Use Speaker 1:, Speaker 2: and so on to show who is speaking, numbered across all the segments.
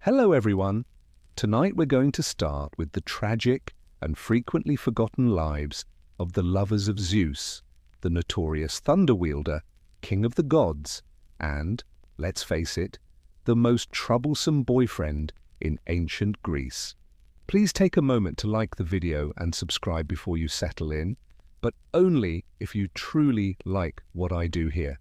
Speaker 1: Hello everyone! Tonight we're going to start with the tragic and frequently forgotten lives of the lovers of Zeus, the notorious thunder wielder, king of the gods, and, let's face it, the most troublesome boyfriend in ancient Greece. Please take a moment to like the video and subscribe before you settle in, but only if you truly like what I do here.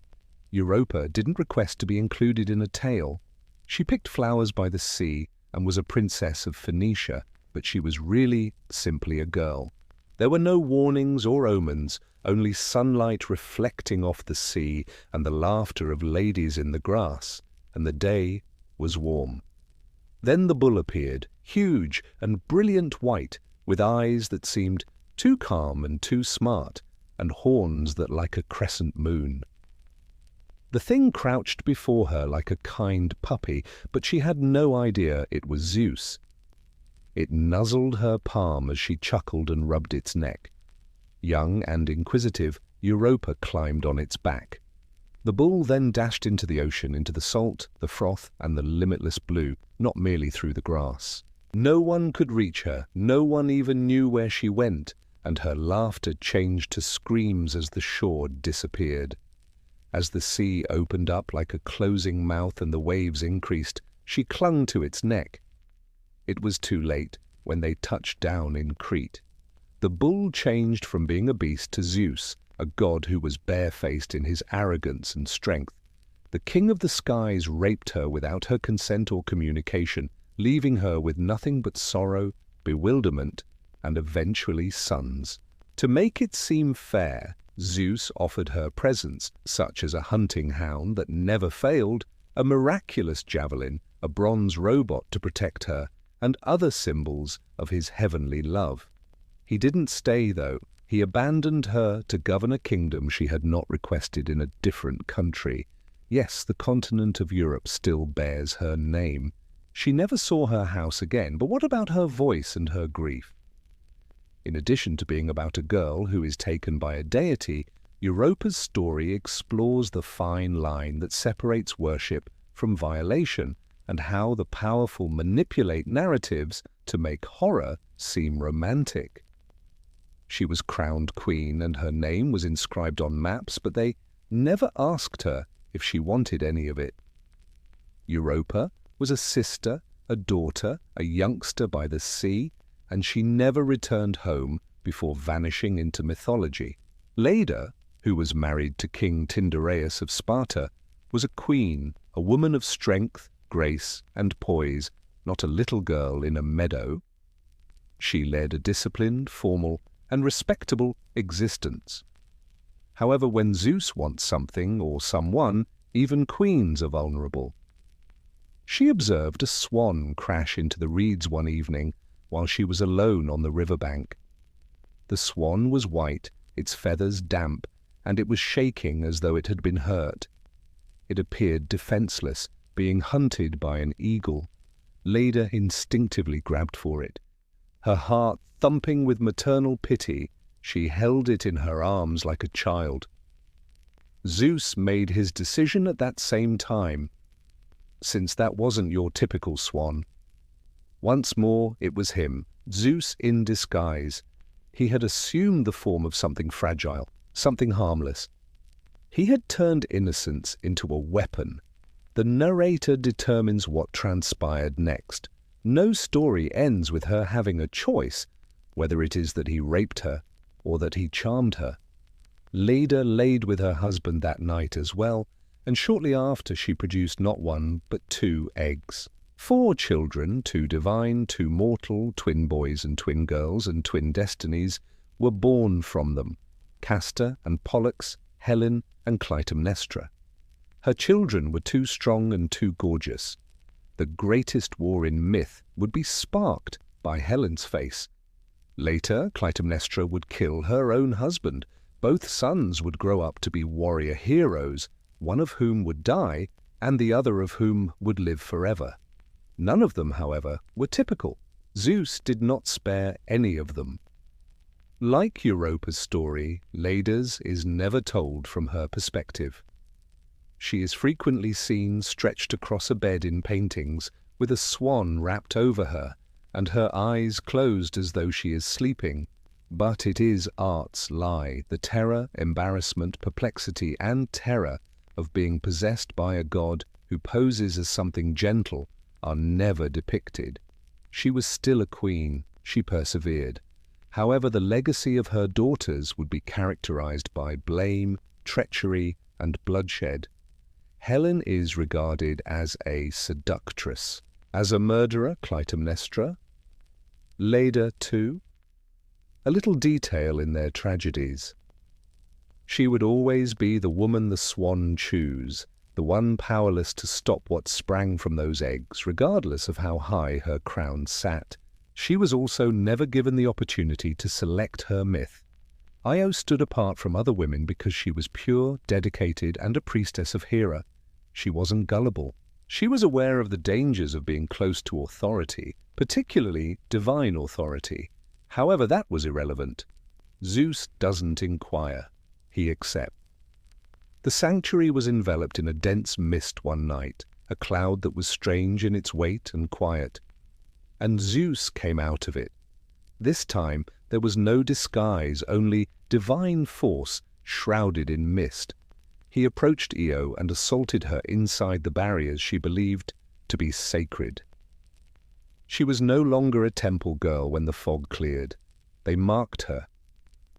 Speaker 1: Europa didn't request to be included in a tale. She picked flowers by the sea and was a princess of Phoenicia, but she was really simply a girl. There were no warnings or omens, only sunlight reflecting off the sea and the laughter of ladies in the grass, and the day was warm. Then the bull appeared, huge and brilliant white, with eyes that seemed too calm and too smart, and horns that like a crescent moon. The thing crouched before her like a kind puppy, but she had no idea it was Zeus. It nuzzled her palm as she chuckled and rubbed its neck. Young and inquisitive, Europa climbed on its back. The bull then dashed into the ocean, into the salt, the froth, and the limitless blue, not merely through the grass. No one could reach her, no one even knew where she went, and her laughter changed to screams as the shore disappeared. As the sea opened up like a closing mouth and the waves increased, she clung to its neck. It was too late when they touched down in Crete. The bull changed from being a beast to Zeus, a god who was barefaced in his arrogance and strength. The king of the skies raped her without her consent or communication, leaving her with nothing but sorrow, bewilderment, and eventually sons. To make it seem fair, Zeus offered her presents, such as a hunting hound that never failed, a miraculous javelin, a bronze robot to protect her, and other symbols of his heavenly love. He didn't stay, though. He abandoned her to govern a kingdom she had not requested in a different country. Yes, the continent of Europe still bears her name. She never saw her house again, but what about her voice and her grief? In addition to being about a girl who is taken by a deity, Europa's story explores the fine line that separates worship from violation and how the powerful manipulate narratives to make horror seem romantic. She was crowned queen and her name was inscribed on maps, but they never asked her if she wanted any of it. Europa was a sister, a daughter, a youngster by the sea, and she never returned home before vanishing into mythology. Leda, who was married to King Tyndareus of Sparta, was a queen, a woman of strength, grace, and poise, not a little girl in a meadow. She led a disciplined, formal, and respectable existence. However, when Zeus wants something or someone, even queens are vulnerable. She observed a swan crash into the reeds one evening while she was alone on the riverbank. The swan was white, its feathers damp, and it was shaking as though it had been hurt. It appeared defenseless, being hunted by an eagle. Leda instinctively grabbed for it. Her heart thumping with maternal pity, she held it in her arms like a child. Zeus made his decision at that same time, since that wasn't your typical swan. Once more, it was him, Zeus in disguise. He had assumed the form of something fragile, something harmless. He had turned innocence into a weapon. The narrator determines what transpired next. No story ends with her having a choice, whether it is that he raped her or that he charmed her. Leda laid with her husband that night as well, and shortly after she produced not one but 2 eggs. 4 children, 2 divine, 2 mortal, twin boys and twin girls, and twin destinies, were born from them: Castor and Pollux, Helen and Clytemnestra. Her children were too strong and too gorgeous. The greatest war in myth would be sparked by Helen's face. Later, Clytemnestra would kill her own husband. Both sons would grow up to be warrior heroes, one of whom would die and the other of whom would live forever. None of them, however, were typical. Zeus did not spare any of them. Like Europa's story, Leda's is never told from her perspective. She is frequently seen stretched across a bed in paintings, with a swan wrapped over her, and her eyes closed as though she is sleeping. But it is art's lie. The terror, embarrassment, perplexity, and terror of being possessed by a god who poses as something gentle are never depicted. She was still a queen. She persevered. However, the legacy of her daughters would be characterized by blame, treachery, and bloodshed. Helen is regarded as a seductress, as a murderer, Clytemnestra. Leda, too. A little detail in their tragedies. She would always be the woman the swan chose, the one powerless to stop what sprang from those eggs, regardless of how high her crown sat. She was also never given the opportunity to select her myth. Io stood apart from other women because she was pure, dedicated, and a priestess of Hera. She wasn't gullible. She was aware of the dangers of being close to authority, particularly divine authority. However, that was irrelevant. Zeus doesn't inquire. He accepts. The sanctuary was enveloped in a dense mist one night, a cloud that was strange in its weight and quiet. And Zeus came out of it. This time there was no disguise, only divine force shrouded in mist. He approached Io and assaulted her inside the barriers she believed to be sacred. She was no longer a temple girl when the fog cleared. They marked her,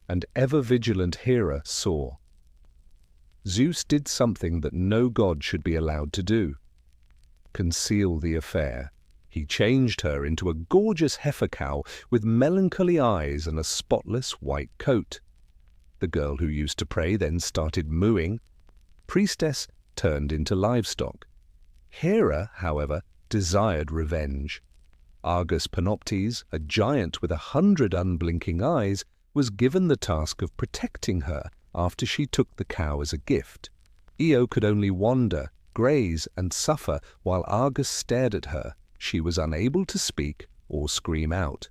Speaker 1: and ever-vigilant Hera saw. Zeus did something that no god should be allowed to do: conceal the affair. He changed her into a gorgeous heifer cow with melancholy eyes and a spotless white coat. The girl who used to pray then started mooing. Priestess turned into livestock. Hera, however, desired revenge. Argus Panoptes, a giant with 100 unblinking eyes, was given the task of protecting her after she took the cow as a gift. Io could only wander, graze, and suffer while Argus stared at her. She was unable to speak or scream out.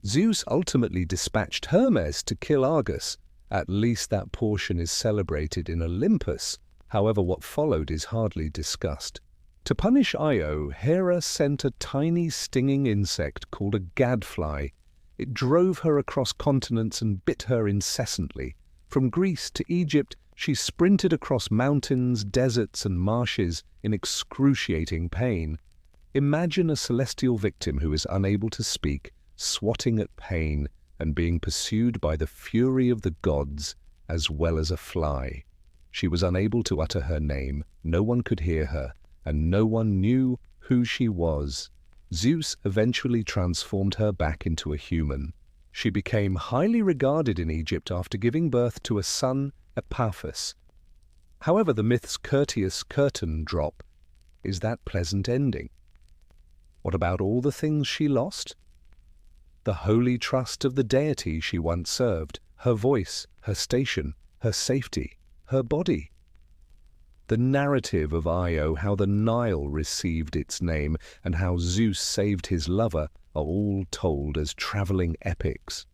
Speaker 1: Zeus ultimately dispatched Hermes to kill Argus. At least that portion is celebrated in Olympus. However, what followed is hardly discussed. To punish Io, Hera sent a tiny stinging insect called a gadfly. It drove her across continents and bit her incessantly. From Greece to Egypt, she sprinted across mountains, deserts, and marshes in excruciating pain. Imagine a celestial victim who is unable to speak, swatting at pain, and being pursued by the fury of the gods as well as a fly. She was unable to utter her name, no one could hear her, and no one knew who she was. Zeus eventually transformed her back into a human. She became highly regarded in Egypt after giving birth to a son, Epaphus. However, the myth's courteous curtain drop is that pleasant ending. What about all the things she lost? The holy trust of the deity she once served, her voice, her station, her safety, her body. The narrative of Io, how the Nile received its name, and how Zeus saved his lover are all told as travelling epics.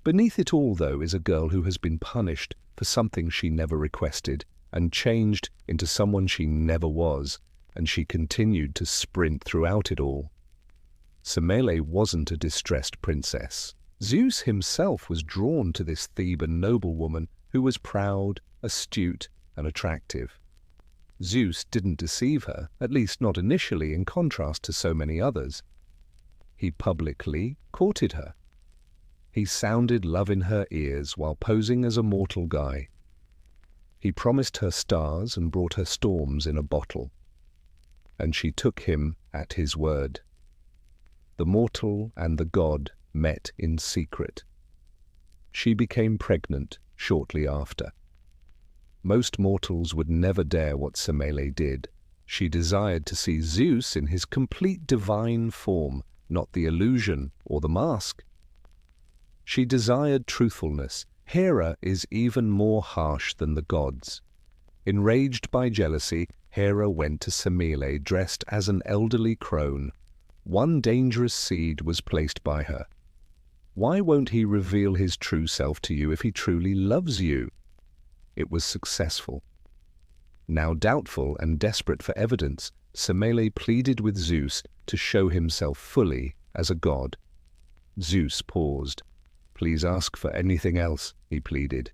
Speaker 1: Beneath it all, though, is a girl who has been punished for something she never requested and changed into someone she never was, and she continued to sprint throughout it all. Semele wasn't a distressed princess. Zeus himself was drawn to this Theban noblewoman who was proud, astute, and attractive. Zeus didn't deceive her, at least not initially, in contrast to so many others. He publicly courted her. He sounded love in her ears while posing as a mortal guy. He promised her stars and brought her storms in a bottle. And she took him at his word. The mortal and the god met in secret. She became pregnant shortly after. Most mortals would never dare what Semele did. She desired to see Zeus in his complete divine form, not the illusion or the mask. She desired truthfulness. Hera is even more harsh than the gods. Enraged by jealousy, Hera went to Semele dressed as an elderly crone. One dangerous seed was placed by her. Why won't he reveal his true self to you if he truly loves you? It was successful. Now doubtful and desperate for evidence, Semele pleaded with Zeus to show himself fully as a god. Zeus paused. "Please ask for anything else," he pleaded.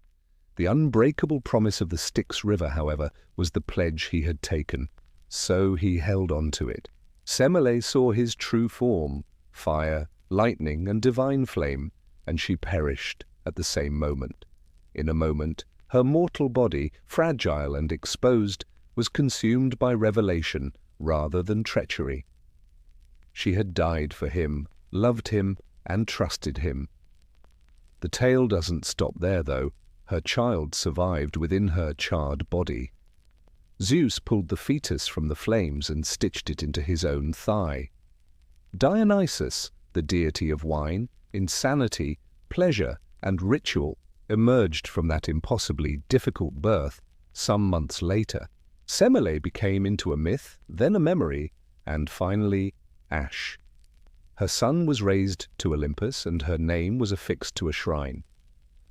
Speaker 1: The unbreakable promise of the Styx River, however, was the pledge he had taken, so he held on to it. Semele saw his true form, fire, lightning, and divine flame, and she perished at the same moment. In a moment, her mortal body, fragile and exposed, was consumed by revelation rather than treachery. She had died for him, loved him, and trusted him. The tale doesn't stop there, though. Her child survived within her charred body. Zeus pulled the fetus from the flames and stitched it into his own thigh. Dionysus, the deity of wine, insanity, pleasure, and ritual, emerged from that impossibly difficult birth some months later. Semele became into a myth, then a memory, and finally ash. Her son was raised to Olympus, and her name was affixed to a shrine.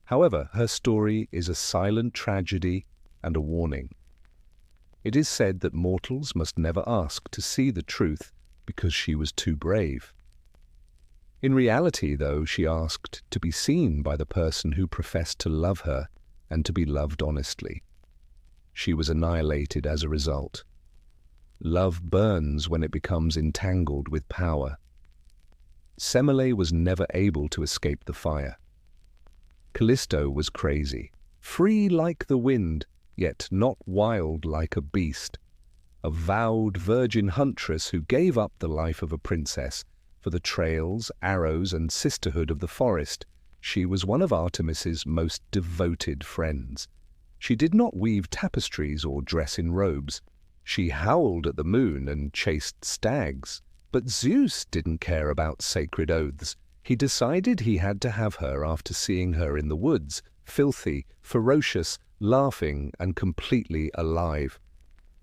Speaker 1: However, her story is a silent tragedy and a warning. It is said that mortals must never ask to see the truth because she was too brave. In reality, though, she asked to be seen by the person who professed to love her and to be loved honestly. She was annihilated as a result. Love burns when it becomes entangled with power. Semele was never able to escape the fire. Callisto was crazy, free like the wind, yet not wild like a beast. A vowed virgin huntress who gave up the life of a princess for the trails, arrows, and sisterhood of the forest. She was one of Artemis's most devoted friends. She did not weave tapestries or dress in robes. She howled at the moon and chased stags. But Zeus didn't care about sacred oaths. He decided he had to have her after seeing her in the woods, filthy, ferocious, laughing, and completely alive.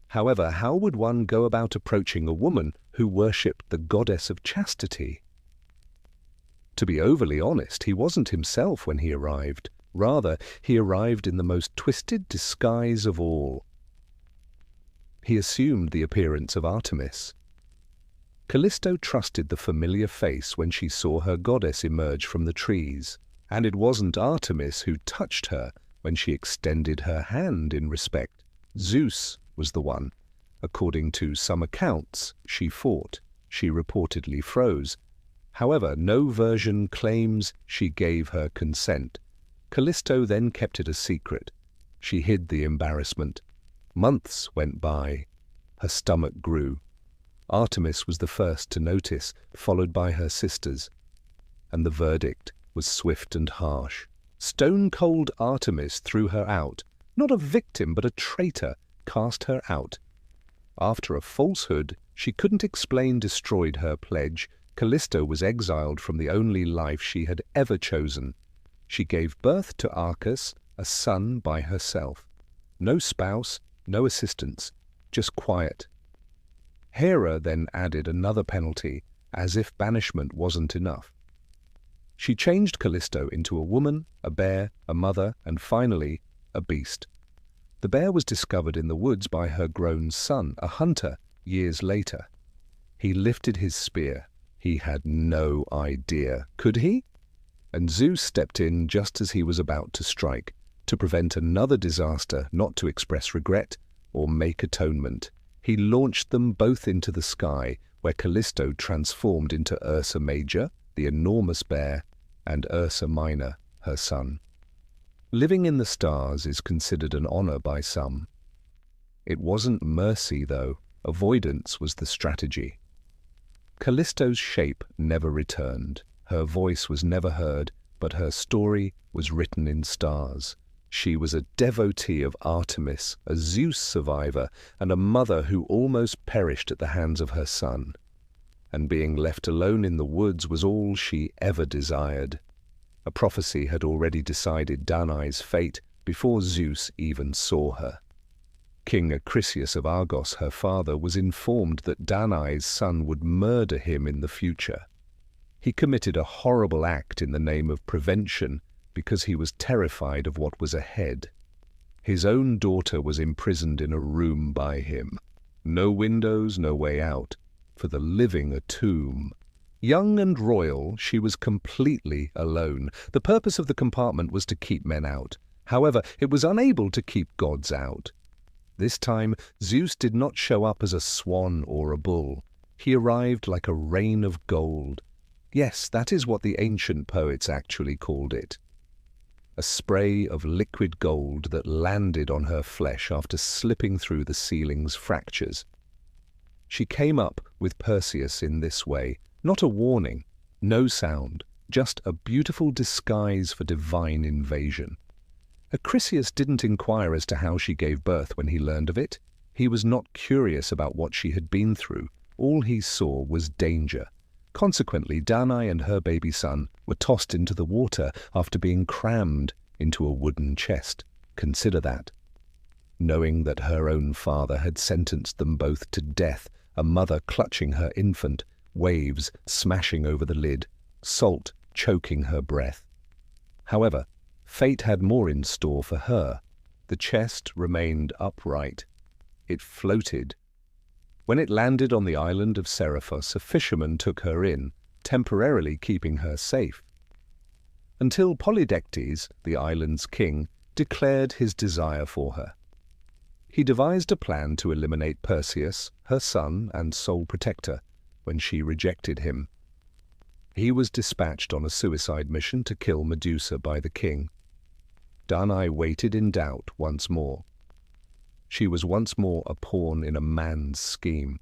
Speaker 1: However, how would one go about approaching a woman who worshipped the goddess of chastity? To be overly honest, he wasn't himself when he arrived. Rather, he arrived in the most twisted disguise of all. He assumed the appearance of Artemis. Callisto trusted the familiar face when she saw her goddess emerge from the trees, and it wasn't Artemis who touched her when she extended her hand in respect. Zeus was the one. According to some accounts, she fought. She reportedly froze. However, no version claims she gave her consent. Callisto then kept it a secret. She hid the embarrassment. Months went by. Her stomach grew. Artemis was the first to notice, followed by her sisters. And the verdict was swift and harsh. Stone-cold Artemis threw her out. Not a victim, but a traitor, cast her out. After a falsehood she couldn't explain destroyed her pledge, Callisto was exiled from the only life she had ever chosen. She gave birth to Arcas, a son by herself. No spouse, no assistance, just quiet. Hera then added another penalty, as if banishment wasn't enough. She changed Callisto into a woman, a bear, a mother, and finally, a beast. The bear was discovered in the woods by her grown son, a hunter, years later. He lifted his spear. He had no idea, could he? And Zeus stepped in just as he was about to strike, to prevent another disaster, not to express regret or make atonement. He launched them both into the sky, where Callisto transformed into Ursa Major, the enormous bear, and Ursa Minor, her son. Living in the stars is considered an honor by some. It wasn't mercy, though. Avoidance was the strategy. Callisto's shape never returned. Her voice was never heard, but her story was written in stars. She was a devotee of Artemis, a Zeus survivor, and a mother who almost perished at the hands of her son. And being left alone in the woods was all she ever desired. A prophecy had already decided Danae's fate before Zeus even saw her. King Acrisius of Argos, her father, was informed that Danae's son would murder him in the future. He committed a horrible act in the name of prevention because he was terrified of what was ahead. His own daughter was imprisoned in a room by him. No windows, no way out. For the living, a tomb. Young and royal, she was completely alone. The purpose of the compartment was to keep men out. However, it was unable to keep gods out. This time, Zeus did not show up as a swan or a bull. He arrived like a rain of gold. Yes, that is what the ancient poets actually called it. A spray of liquid gold that landed on her flesh after slipping through the ceiling's fractures. She came up with Perseus in this way, not a warning, no sound, just a beautiful disguise for divine invasion. Acrisius didn't inquire as to how she gave birth when he learned of it. He was not curious about what she had been through. All he saw was danger. Consequently, Danae and her baby son were tossed into the water after being crammed into a wooden chest. Consider that. Knowing that her own father had sentenced them both to death, a mother clutching her infant, waves smashing over the lid, salt choking her breath. However, fate had more in store for her. The chest remained upright. It floated. When it landed on the island of Seriphos, a fisherman took her in, temporarily keeping her safe. Until Polydectes, the island's king, declared his desire for her. He devised a plan to eliminate Perseus, her son and sole protector, when she rejected him. He was dispatched on a suicide mission to kill Medusa by the king. Danae waited in doubt once more. She was once more a pawn in a man's scheme.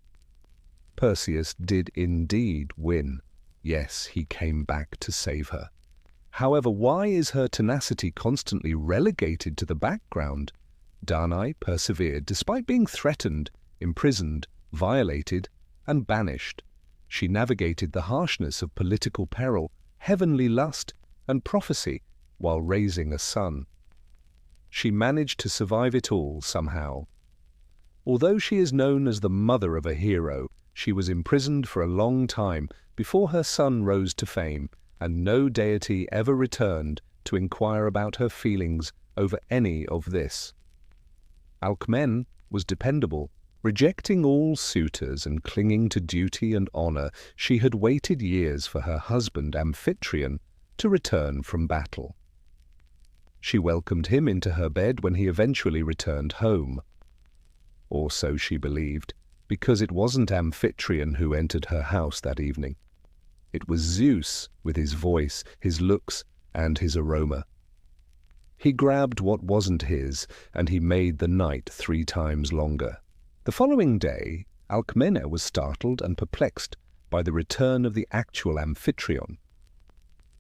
Speaker 1: Perseus did indeed win. Yes, he came back to save her. However, why is her tenacity constantly relegated to the background? Danae persevered despite being threatened, imprisoned, violated, and banished. She navigated the harshness of political peril, heavenly lust, and prophecy while raising a son. She managed to survive it all somehow. Although she is known as the mother of a hero, she was imprisoned for a long time before her son rose to fame, and no deity ever returned to inquire about her feelings over any of this. Alcmene was dependable. Rejecting all suitors and clinging to duty and honor, she had waited years for her husband Amphitryon to return from battle. She welcomed him into her bed when he eventually returned home. Or so she believed, because it wasn't Amphitryon who entered her house that evening. It was Zeus with his voice, his looks, and his aroma. He grabbed what wasn't his, and he made the night 3 times longer. The following day, Alcmene was startled and perplexed by the return of the actual Amphitryon.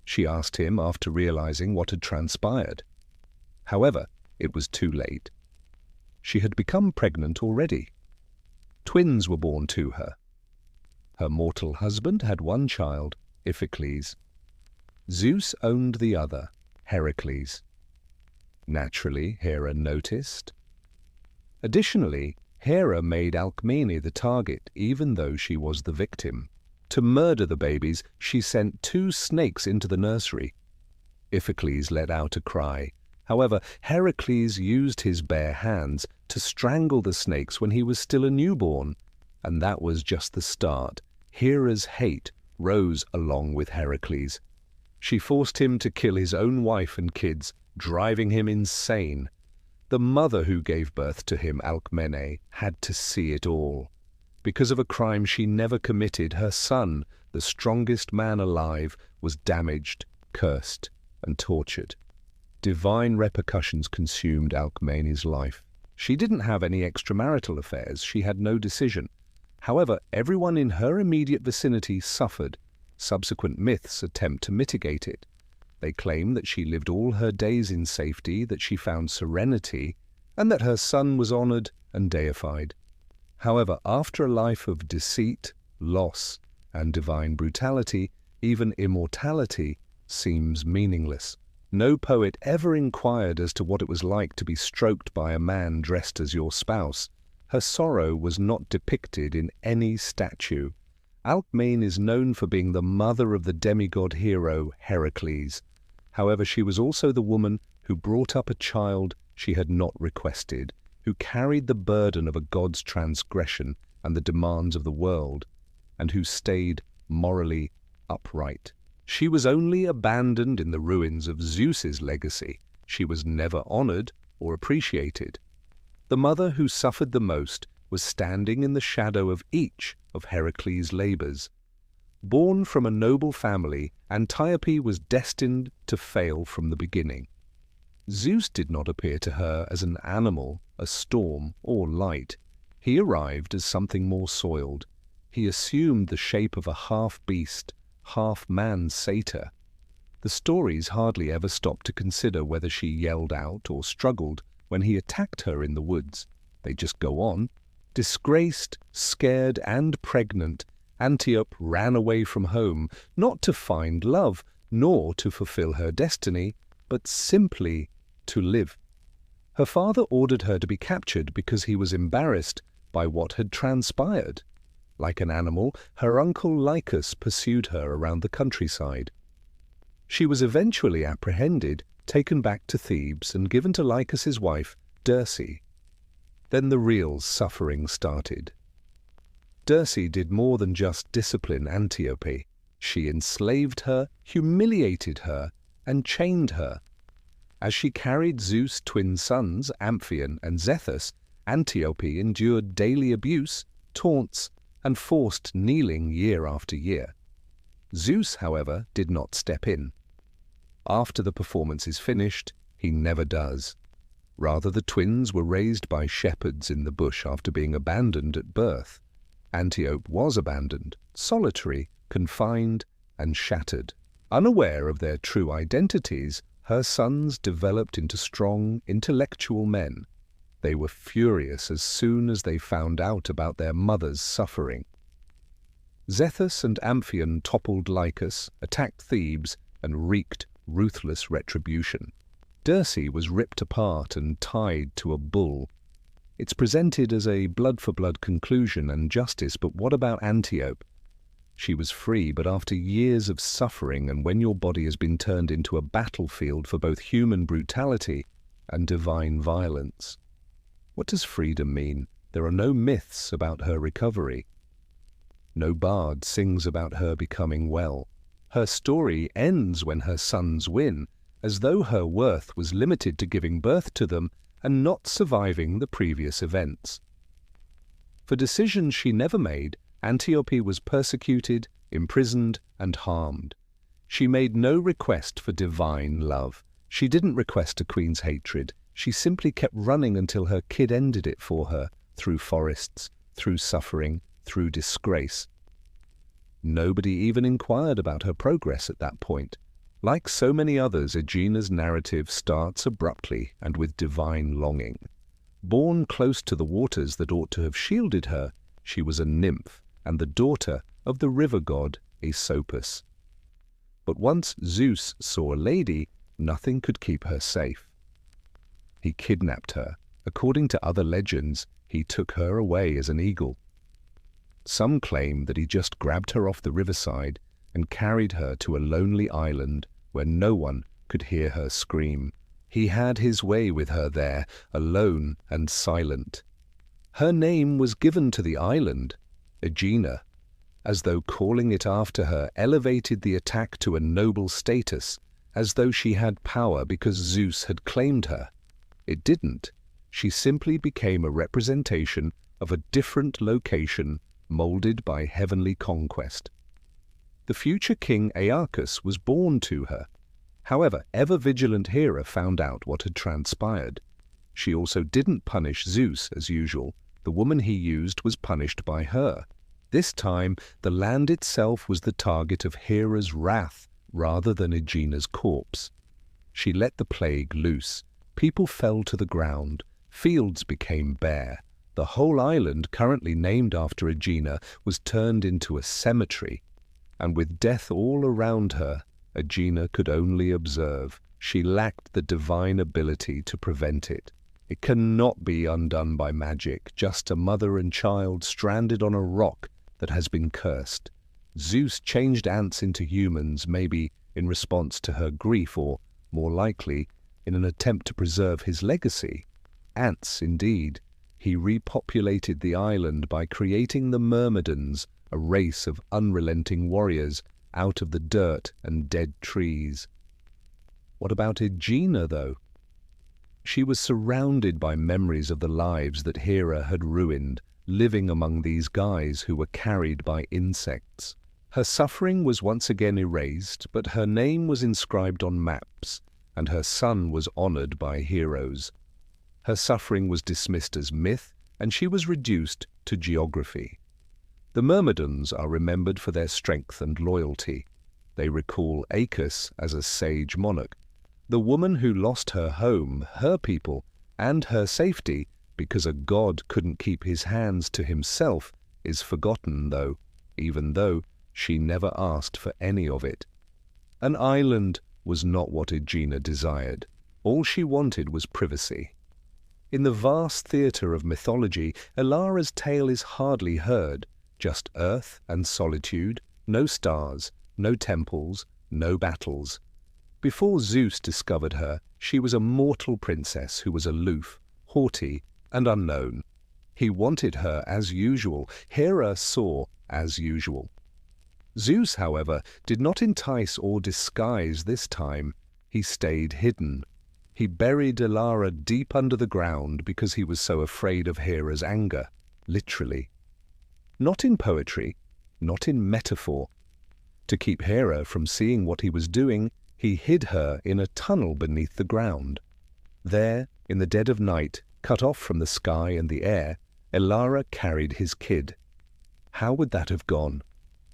Speaker 1: She asked him after realizing what had transpired. However, it was too late. She had become pregnant already. Twins were born to her. Her mortal husband had one child, Iphicles. Zeus owned the other, Heracles. Naturally, Hera noticed. Additionally, Hera made Alcmene the target, even though she was the victim. To murder the babies, she sent 2 snakes into the nursery. Iphicles let out a cry. However, Heracles used his bare hands to strangle the snakes when he was still a newborn. And that was just the start. Hera's hate rose along with Heracles. She forced him to kill his own wife and kids, driving him insane. The mother who gave birth to him, Alcmene, had to see it all. Because of a crime she never committed, her son, the strongest man alive, was damaged, cursed, and tortured. Divine repercussions consumed Alcmene's life. She didn't have any extramarital affairs. She had no decision. However, everyone in her immediate vicinity suffered. Subsequent myths attempt to mitigate it. They claim that she lived all her days in safety, that she found serenity, and that her son was honored and deified. However, after a life of deceit, loss, and divine brutality, even immortality seems meaningless. No poet ever inquired as to what it was like to be stroked by a man dressed as your spouse. Her sorrow was not depicted in any statue. Alcmene is known for being the mother of the demigod hero Heracles. However, she was also the woman who brought up a child she had not requested. who carried the burden of a god's transgression and the demands of the world, and who stayed morally upright. She was only abandoned in the ruins of Zeus's legacy. She was never honored or appreciated. The mother who suffered the most was standing in the shadow of each of Heracles' labors. Born from a noble family, Antiope was destined to fail from the beginning. Zeus did not appear to her as an animal, a storm, or light. He arrived as something more soiled. He assumed the shape of a half-beast, half-man satyr. The stories hardly ever stopped to consider whether she yelled out or struggled when he attacked her in the woods. They just go on. Disgraced, scared, and pregnant, Antiope ran away from home, not to find love, nor to fulfill her destiny, but simply to live. Her father ordered her to be captured because he was embarrassed by what had transpired. Like an animal, her uncle Lycus pursued her around the countryside. She was eventually apprehended, taken back to Thebes, and given to Lycus's wife, Dirce. Then the real suffering started. Dirce did more than just discipline Antiope. She enslaved her, humiliated her, and chained her. As she carried Zeus' twin sons, Amphion and Zethus, Antiope endured daily abuse, taunts, and forced kneeling year after year. Zeus, however, did not step in. After the performance is finished, he never does. Rather, the twins were raised by shepherds in the bush after being abandoned at birth. Antiope was abandoned, solitary, confined, and shattered. Unaware of their true identities, her sons developed into strong, intellectual men. They were furious as soon as they found out about their mother's suffering. Zethus and Amphion toppled Lycus, attacked Thebes, and wreaked ruthless retribution. Dirce was ripped apart and tied to a bull. It's presented as a blood-for-blood conclusion and justice, but what about Antiope? She was free, but after years of suffering, and when your body has been turned into a battlefield for both human brutality and divine violence. What does freedom mean? There are no myths about her recovery. No bard sings about her becoming well. Her story ends when her sons win, as though her worth was limited to giving birth to them and not surviving the previous events. For decisions she never made, Antiope was persecuted, imprisoned, and harmed. She made no request for divine love. She didn't request a queen's hatred. She simply kept running until her kid ended it for her, through forests, through suffering, through disgrace. Nobody even inquired about her progress at that point. Like so many others, Aegena's narrative starts abruptly and with divine longing. Born close to the waters that ought to have shielded her, she was a nymph and the daughter of the river god Oedipus. But once Zeus saw a lady, nothing could keep her safe. He kidnapped her. According to other legends, he took her away as an eagle. Some claim that he just grabbed her off the riverside and carried her to a lonely island where no one could hear her scream. He had his way with her there, alone and silent. Her name was given to the island, Aegina, as though calling it after her elevated the attack to a noble status, as though she had power because Zeus had claimed her. It didn't. She simply became a representation of a different location molded by heavenly conquest. The future king Aeacus was born to her. However, ever-vigilant Hera found out what had transpired. She also didn't punish Zeus as usual. The woman he used was punished by her. This time, the land itself was the target of Hera's wrath rather than Aegena's corpse. She let the plague loose. People fell to the ground. Fields became bare. The whole island, currently named after Aegina, was turned into a cemetery. And with death all around her, Aegina could only observe. She lacked the divine ability to prevent it. It cannot be undone by magic, just a mother and child stranded on a rock that has been cursed. Zeus changed ants into humans, maybe in response to her grief, or, more likely, in an attempt to preserve his legacy. Ants, indeed. He repopulated the island by creating the Myrmidons, a race of unrelenting warriors, out of the dirt and dead trees. What about Aegina, though? She was surrounded by memories of the lives that Hera had ruined, living among these guys who were carried by insects. Her suffering was once again erased, but her name was inscribed on maps, and her son was honored by heroes. Her suffering was dismissed as myth, and she was reduced to geography. The Myrmidons are remembered for their strength and loyalty. They recall Aecus as a sage monarch. The woman who lost her home, her people, and her safety because a god couldn't keep his hands to himself is forgotten, even though she never asked for any of it. An island was not what Aegina desired. All she wanted was privacy. In the vast theatre of mythology, Elara's tale is hardly heard, just earth and solitude, no stars, no temples, no battles. Before Zeus discovered her, she was a mortal princess who was aloof, haughty, and unknown. He wanted her as usual. Hera saw as usual. Zeus, however, did not entice or disguise this time. He stayed hidden. He buried Elara deep under the ground because he was so afraid of Hera's anger, literally. Not in poetry, not in metaphor. To keep Hera from seeing what he was doing, he hid her in a tunnel beneath the ground. There, in the dead of night, cut off from the sky and the air, Elara carried his kid. How would that have gone?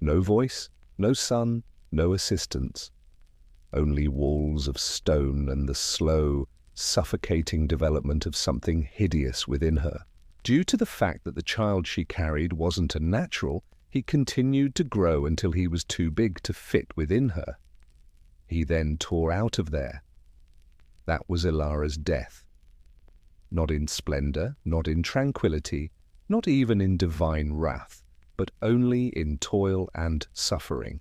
Speaker 1: No voice, no sun, no assistance. Only walls of stone and the slow, suffocating development of something hideous within her. Due to the fact that the child she carried wasn't a natural, he continued to grow until he was too big to fit within her. He then tore out of there. That was Elara's death. Not in splendor, not in tranquility, not even in divine wrath, but only in toil and suffering.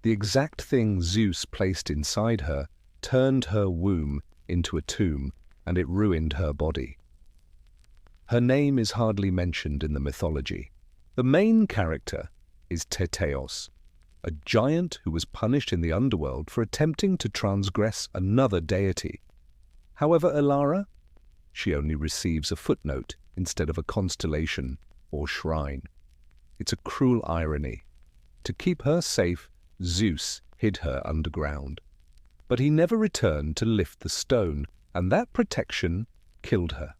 Speaker 1: The exact thing Zeus placed inside her turned her womb into a tomb, and it ruined her body. Her name is hardly mentioned in the mythology. The main character is Teteos, a giant who was punished in the underworld for attempting to transgress another deity. However, Elara, she only receives a footnote instead of a constellation or shrine. It's a cruel irony. To keep her safe, Zeus hid her underground. But he never returned to lift the stone, and that protection killed her.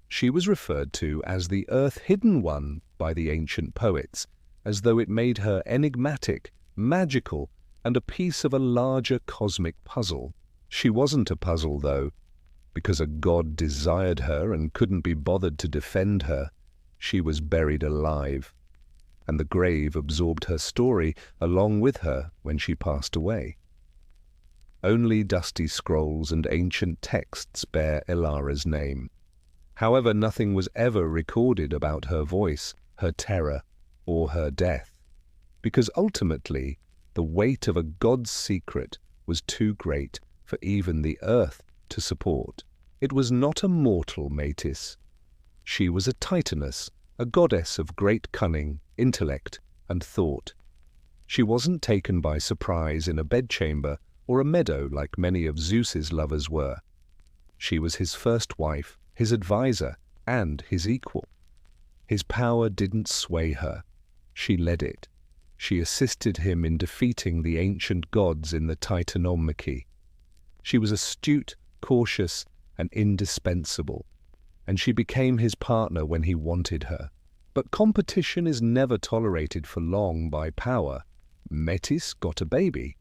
Speaker 1: She was referred to as the Earth-Hidden One by the ancient poets, as though it made her enigmatic, magical, and a piece of a larger cosmic puzzle. She wasn't a puzzle, though. Because a god desired her and couldn't be bothered to defend her, she was buried alive, and the grave absorbed her story along with her when she passed away. Only dusty scrolls and ancient texts bear Elara's name. However, nothing was ever recorded about her voice, her terror, or her death, because ultimately the weight of a god's secret was too great for even the earth to support. It was not a mortal Metis. She was a Titaness, a goddess of great cunning, intellect, and thought. She wasn't taken by surprise in a bedchamber or a meadow like many of Zeus's lovers were. She was his first wife, his advisor, and his equal. His power didn't sway her. She led it. She assisted him in defeating the ancient gods in the Titanomachy. She was astute, cautious, and indispensable, and she became his partner when he wanted her. But competition is never tolerated for long by power. Metis got a baby.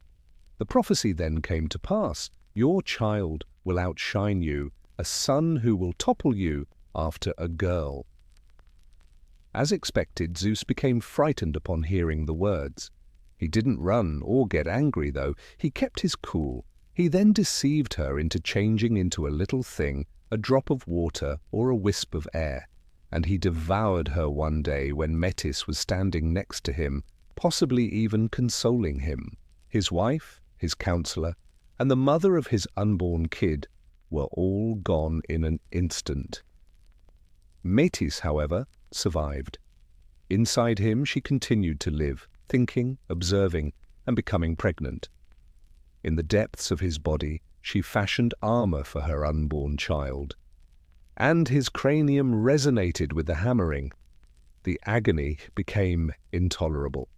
Speaker 1: The prophecy then came to pass. Your child will outshine you, a son who will topple you after a girl. As expected, Zeus became frightened upon hearing the words. He didn't run or get angry, though. He kept his cool. He then deceived her into changing into a little thing, a drop of water or a wisp of air, and he devoured her one day when Metis was standing next to him, possibly even consoling him. His wife, his counselor, and the mother of his unborn kid were all gone in an instant. Metis, however, survived. Inside him she continued to live, thinking, observing, and becoming pregnant. In the depths of his body she fashioned armor for her unborn child. And his cranium resonated with the hammering. The agony became intolerable.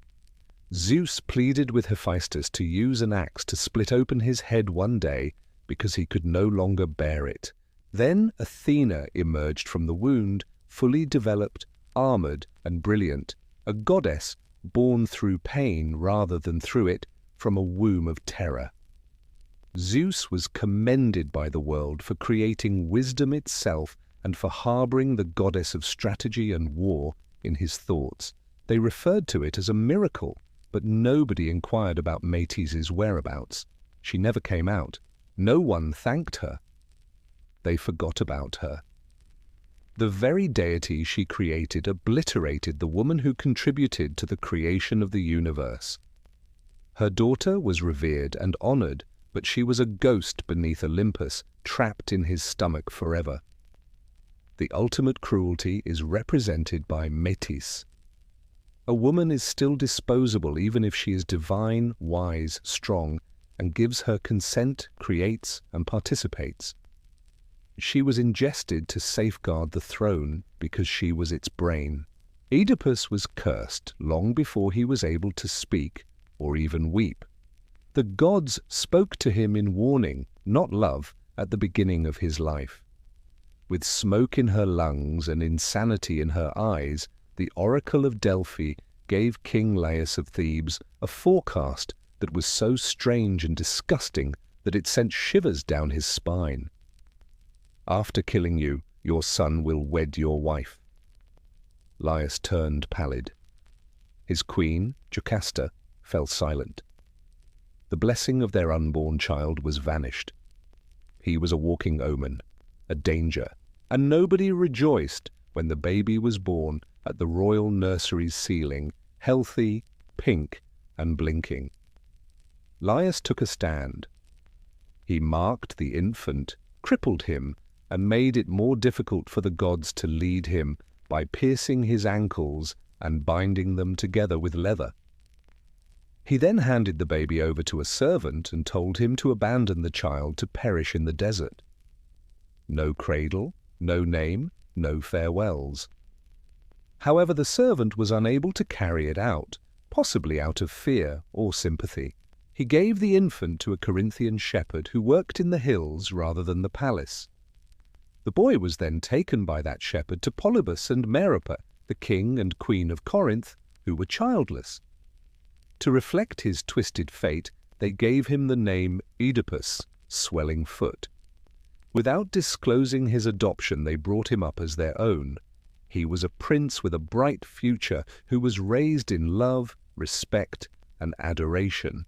Speaker 1: Zeus pleaded with Hephaestus to use an axe to split open his head one day because he could no longer bear it. Then Athena emerged from the wound, fully developed, armored, and brilliant, a goddess born through pain rather than through it, from a womb of terror. Zeus was commended by the world for creating wisdom itself and for harboring the goddess of strategy and war in his thoughts. They referred to it as a miracle, but nobody inquired about Metis' whereabouts. She never came out. No one thanked her. They forgot about her. The very deity she created obliterated the woman who contributed to the creation of the universe. Her daughter was revered and honored, but she was a ghost beneath Olympus, trapped in his stomach forever. The ultimate cruelty is represented by Metis. A woman is still disposable even if she is divine, wise, strong, and gives her consent, creates, and participates. She was ingested to safeguard the throne because she was its brain. Oedipus was cursed long before he was able to speak or even weep. The gods spoke to him in warning, not love, at the beginning of his life. With smoke in her lungs and insanity in her eyes, the oracle of Delphi gave King Laius of Thebes a forecast that was so strange and disgusting that it sent shivers down his spine. After killing you, your son will wed your wife. Laius turned pallid. His queen, Jocasta, fell silent. The blessing of their unborn child was vanished. He was a walking omen, a danger, and nobody rejoiced when the baby was born at the royal nursery's ceiling, healthy, pink, and blinking. Laius took a stand. He marked the infant, crippled him, and made it more difficult for the gods to lead him by piercing his ankles and binding them together with leather. He then handed the baby over to a servant and told him to abandon the child to perish in the desert. No cradle, no name, no farewells. However, the servant was unable to carry it out, possibly out of fear or sympathy. He gave the infant to a Corinthian shepherd who worked in the hills rather than the palace. The boy was then taken by that shepherd to Polybus and Merope, the king and queen of Corinth, who were childless. To reflect his twisted fate, they gave him the name Oedipus, swelling foot. Without disclosing his adoption, they brought him up as their own. He was a prince with a bright future who was raised in love, respect, and adoration.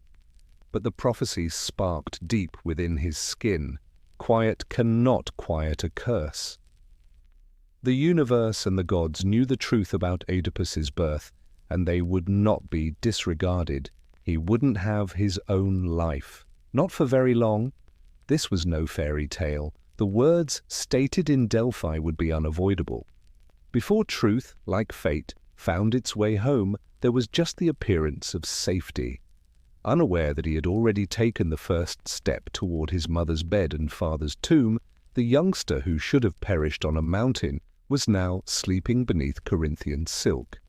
Speaker 1: But the prophecy sparked deep within his skin. Quiet cannot quiet a curse. The universe and the gods knew the truth about Oedipus's birth, and they would not be disregarded. He wouldn't have his own life. Not for very long. This was no fairy tale. The words stated in Delphi would be unavoidable. Before truth, like fate, found its way home, there was just the appearance of safety. Unaware that he had already taken the first step toward his mother's bed and father's tomb, the youngster who should have perished on a mountain was now sleeping beneath Corinthian silk.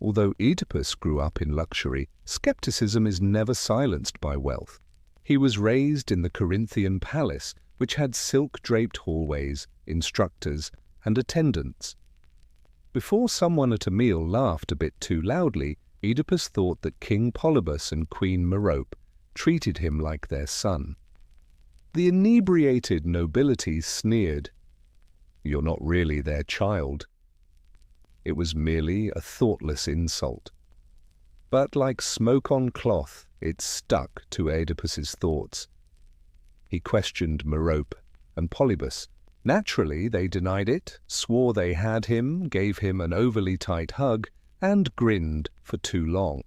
Speaker 1: Although Oedipus grew up in luxury, skepticism is never silenced by wealth. He was raised in the Corinthian palace, which had silk-draped hallways, instructors, and attendants. Before someone at a meal laughed a bit too loudly, Oedipus thought that King Polybus and Queen Merope treated him like their son. The inebriated nobility sneered. "You're not really their child." It was merely a thoughtless insult. But like smoke on cloth, it stuck to Oedipus's thoughts. He questioned Merope and Polybus. Naturally, they denied it, swore they had him, gave him an overly tight hug, and grinned for too long.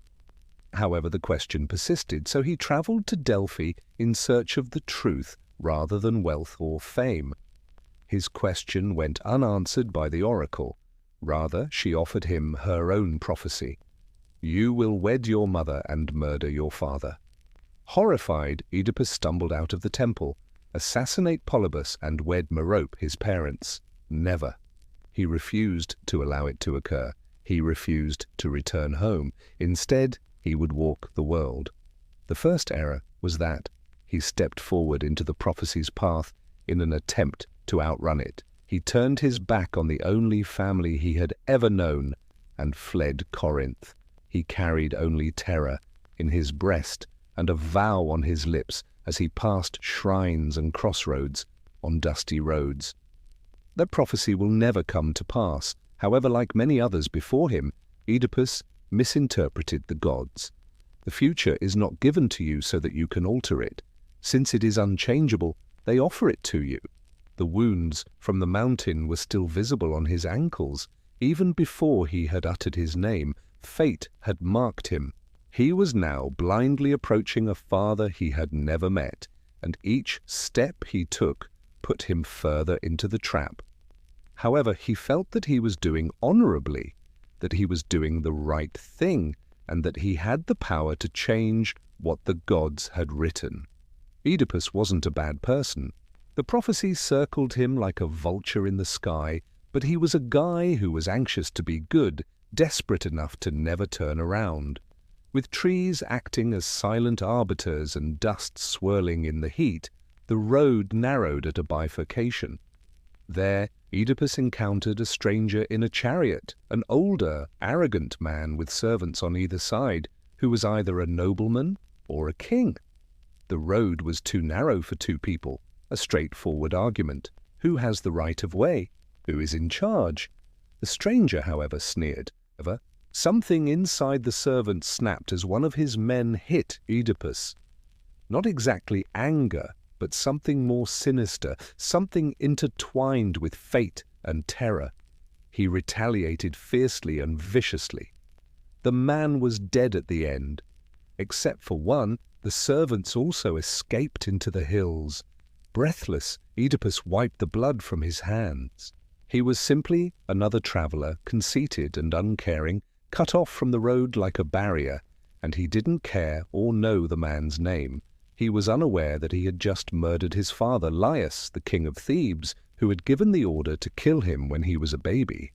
Speaker 1: However, the question persisted, so he travelled to Delphi in search of the truth, rather than wealth or fame. His question went unanswered by the oracle. Rather, she offered him her own prophecy. "You will wed your mother and murder your father." Horrified, Oedipus stumbled out of the temple. Assassinate Polybus and wed Merope, his parents. Never. He refused to allow it to occur. He refused to return home. Instead, he would walk the world. The first error was that he stepped forward into the prophecy's path in an attempt to outrun it. He turned his back on the only family he had ever known and fled Corinth. He carried only terror in his breast and a vow on his lips as he passed shrines and crossroads on dusty roads. That prophecy will never come to pass. However, like many others before him, Oedipus misinterpreted the gods. The future is not given to you so that you can alter it. Since it is unchangeable, they offer it to you. The wounds from the mountain were still visible on his ankles. Even before he had uttered his name, fate had marked him. He was now blindly approaching a father he had never met, and each step he took put him further into the trap. However, he felt that he was doing honorably, that he was doing the right thing, and that he had the power to change what the gods had written. Oedipus wasn't a bad person. The prophecy circled him like a vulture in the sky, but he was a guy who was anxious to be good, desperate enough to never turn around. With trees acting as silent arbiters and dust swirling in the heat, the road narrowed at a bifurcation. There, Oedipus encountered a stranger in a chariot, an older, arrogant man with servants on either side, who was either a nobleman or a king. The road was too narrow for two people, a straightforward argument. Who has the right of way? Who is in charge? The stranger, however, sneered. Something inside the servant snapped as one of his men hit Oedipus. Not exactly anger, but something more sinister, something intertwined with fate and terror. He retaliated fiercely and viciously. The man was dead at the end. Except for one, the servants also escaped into the hills. Breathless, Oedipus wiped the blood from his hands. He was simply another traveler, conceited and uncaring, cut off from the road like a barrier, and he didn't care or know the man's name. He was unaware that he had just murdered his father, Laius, the king of Thebes, who had given the order to kill him when he was a baby.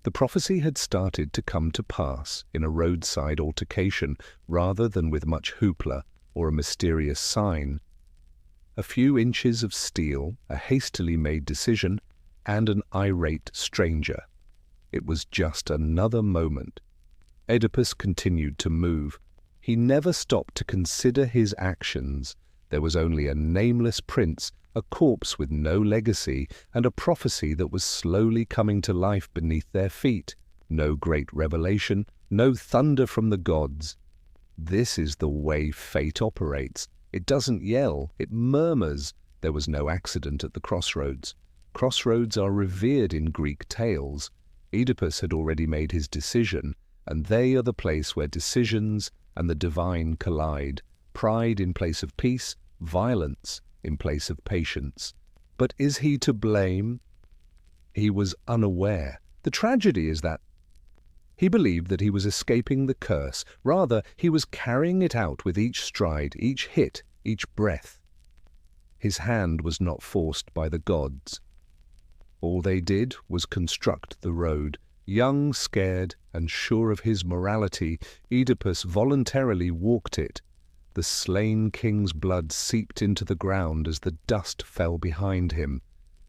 Speaker 1: The prophecy had started to come to pass in a roadside altercation rather than with much hoopla or a mysterious sign. A few inches of steel, a hastily made decision, and an irate stranger. It was just another moment. Oedipus continued to move. He never stopped to consider his actions. There was only a nameless prince, a corpse with no legacy, and a prophecy that was slowly coming to life beneath their feet. No great revelation, no thunder from the gods. This is the way fate operates. It doesn't yell, it murmurs. There was no accident at the crossroads. Crossroads are revered in Greek tales. Oedipus had already made his decision, and they are the place where decisions and the divine collide, pride in place of peace, violence in place of patience. But is he to blame? He was unaware. The tragedy is that he believed that he was escaping the curse. Rather, he was carrying it out with each stride, each hit, each breath. His hand was not forced by the gods. All they did was construct the road. Young, scared, and sure of his morality, Oedipus voluntarily walked it. The slain king's blood seeped into the ground as the dust fell behind him.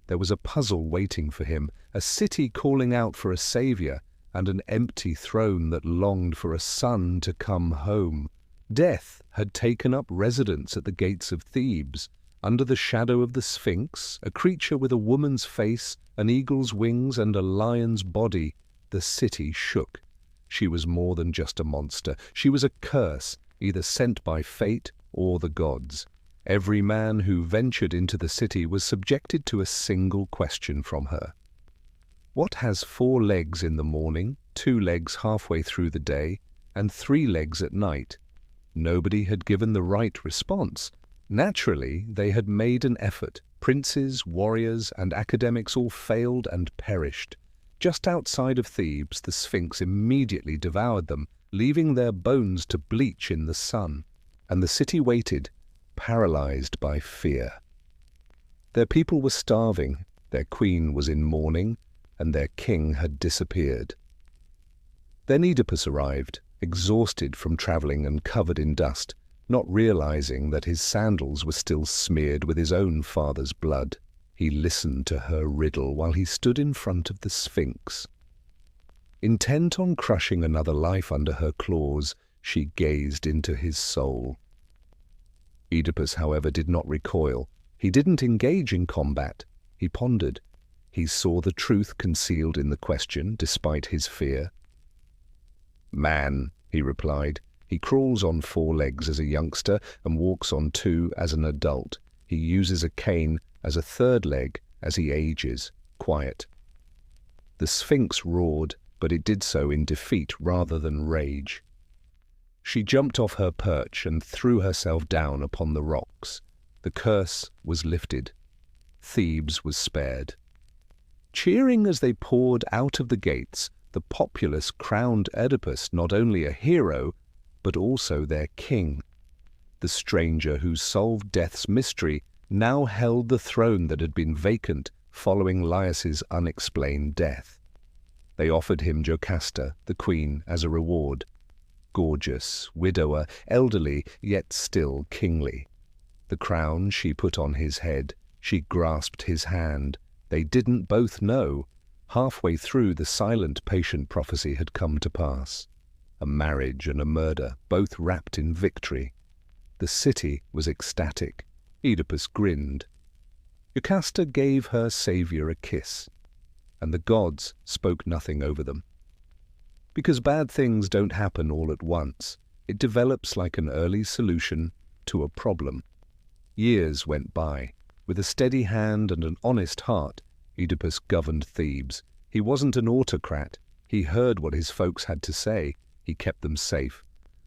Speaker 1: There was a puzzle waiting for him, a city calling out for a savior, and an empty throne that longed for a son to come home. Death had taken up residence at the gates of Thebes. Under the shadow of the Sphinx, a creature with a woman's face, an eagle's wings, and a lion's body, the city shook. She was more than just a monster. She was a curse, either sent by fate or the gods. Every man who ventured into the city was subjected to a single question from her. What has 4 legs in the morning, 2 legs halfway through the day, and 3 legs at night? Nobody had given the right response. Naturally, they had made an effort. Princes, warriors, and academics all failed and perished. Just outside of Thebes, the Sphinx immediately devoured them, leaving their bones to bleach in the sun. And the city waited, paralyzed by fear. Their people were starving, their queen was in mourning, and their king had disappeared. Then Oedipus arrived, exhausted from traveling and covered in dust, not realizing that his sandals were still smeared with his own father's blood. He listened to her riddle while he stood in front of the Sphinx. Intent on crushing another life under her claws, she gazed into his soul. Oedipus, however, did not recoil. He didn't engage in combat. He pondered. He saw the truth concealed in the question, despite his fear. "Man," he replied. "He crawls on 4 legs as a youngster and walks on 2 as an adult. He uses a cane as a 3rd leg as he ages. Quiet." The Sphinx roared, but it did so in defeat rather than rage. She jumped off her perch and threw herself down upon the rocks. The curse was lifted. Thebes was spared. Cheering as they poured out of the gates, the populace crowned Oedipus not only a hero, but also their king. The stranger who solved death's mystery now held the throne that had been vacant following Laius's unexplained death. They offered him Jocasta, the queen, as a reward. Gorgeous, widower, elderly, yet still kingly. The crown she put on his head, she grasped his hand. They didn't both know. Halfway through, the silent, patient prophecy had come to pass. A marriage and a murder, both wrapped in victory. The city was ecstatic. Oedipus grinned. Jocasta gave her savior a kiss, and the gods spoke nothing over them. Because bad things don't happen all at once, it develops like an early solution to a problem. Years went by. With a steady hand and an honest heart, Oedipus governed Thebes. He wasn't an autocrat. He heard what his folks had to say. He kept them safe.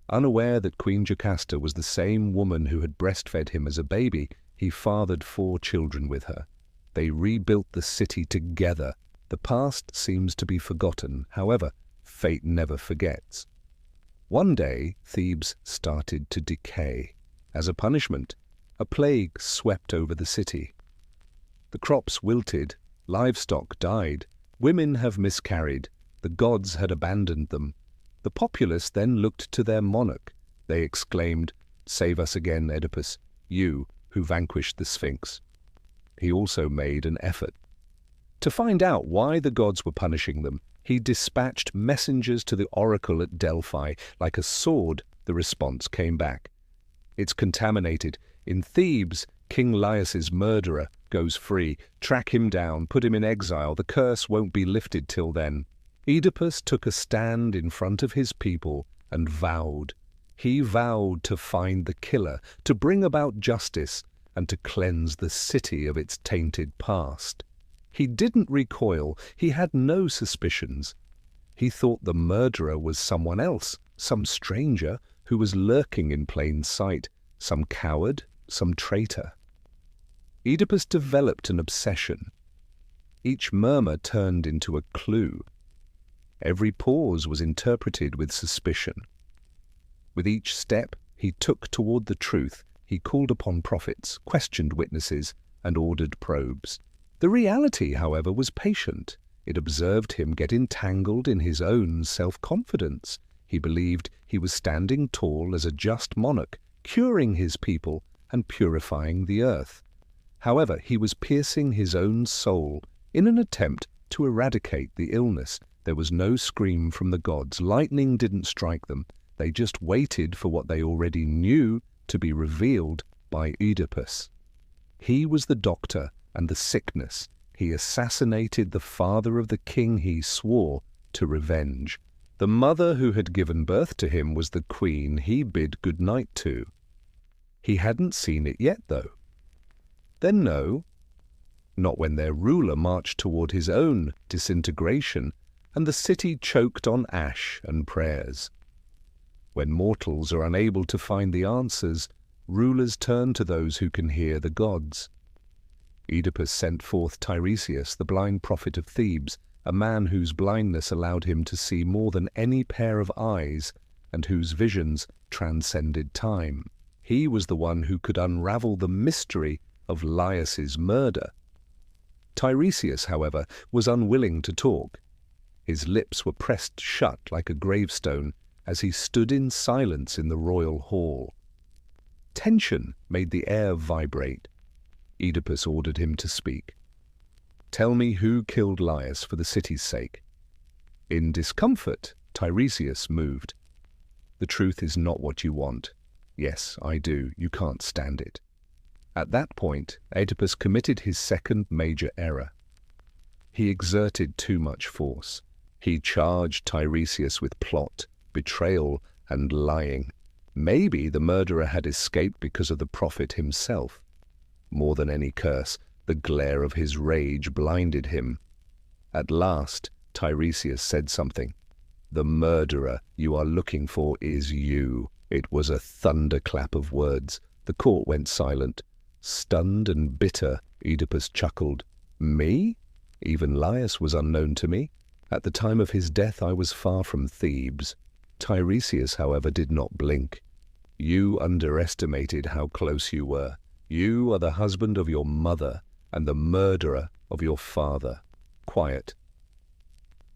Speaker 1: Unaware that Queen Jocasta was the same woman who had breastfed him as a baby, he fathered 4 children with her. They rebuilt the city together. The past seems to be forgotten. However, fate never forgets. One day, Thebes started to decay. As a punishment, a plague swept over the city. The crops wilted, livestock died, women have miscarried, the gods had abandoned them. The populace then looked to their monarch. They exclaimed, "Save us again, Oedipus, you who vanquished the Sphinx." He also made an effort. To find out why the gods were punishing them, he dispatched messengers to the oracle at Delphi. Like a sword, the response came back. "It's contaminated. In Thebes, King Laius's murderer goes free. Track him down, put him in exile. The curse won't be lifted till then." Oedipus took a stand in front of his people and vowed. He vowed to find the killer, to bring about justice, and to cleanse the city of its tainted past. He didn't recoil. He had no suspicions. He thought the murderer was someone else, some stranger who was lurking in plain sight, some coward, some traitor. Oedipus developed an obsession. Each murmur turned into a clue. Every pause was interpreted with suspicion. With each step he took toward the truth, he called upon prophets, questioned witnesses, and ordered probes. The reality, however, was patient. It observed him get entangled in his own self-confidence. He believed he was standing tall as a just monarch, curing his people and purifying the earth. However, he was piercing his own soul in an attempt to eradicate the illness. There was no scream from the gods. Lightning didn't strike them. They just waited for what they already knew to be revealed by Oedipus. He was the doctor and the sickness. He assassinated the father of the king he swore to revenge. The mother who had given birth to him was the queen he bid good night to. He hadn't seen it yet, though. Then no, not when their ruler marched toward his own disintegration, and the city choked on ash and prayers. When mortals are unable to find the answers, rulers turn to those who can hear the gods. Oedipus sent forth Tiresias, the blind prophet of Thebes, a man whose blindness allowed him to see more than any pair of eyes and whose visions transcended time. He was the one who could unravel the mystery of Laius's murder. Tiresias, however, was unwilling to talk. His lips were pressed shut like a gravestone as he stood in silence in the royal hall. Tension made the air vibrate. Oedipus ordered him to speak. "Tell me who killed Laius for the city's sake." In discomfort, Tiresias moved. "The truth is not what you want." "Yes, I do. You can't stand it." At that point, Oedipus committed his second major error. He exerted too much force. He charged Tiresias with plot, betrayal, and lying. Maybe the murderer had escaped because of the prophet himself. More than any curse, the glare of his rage blinded him. At last, Tiresias said something. "The murderer you are looking for is you." It was a thunderclap of words. The court went silent. Stunned and bitter, Oedipus chuckled. "Me? Even Laius was unknown to me. At the time of his death I was far from Thebes." Tiresias, however, did not blink. "You underestimated how close you were. You are the husband of your mother and the murderer of your father." Quiet.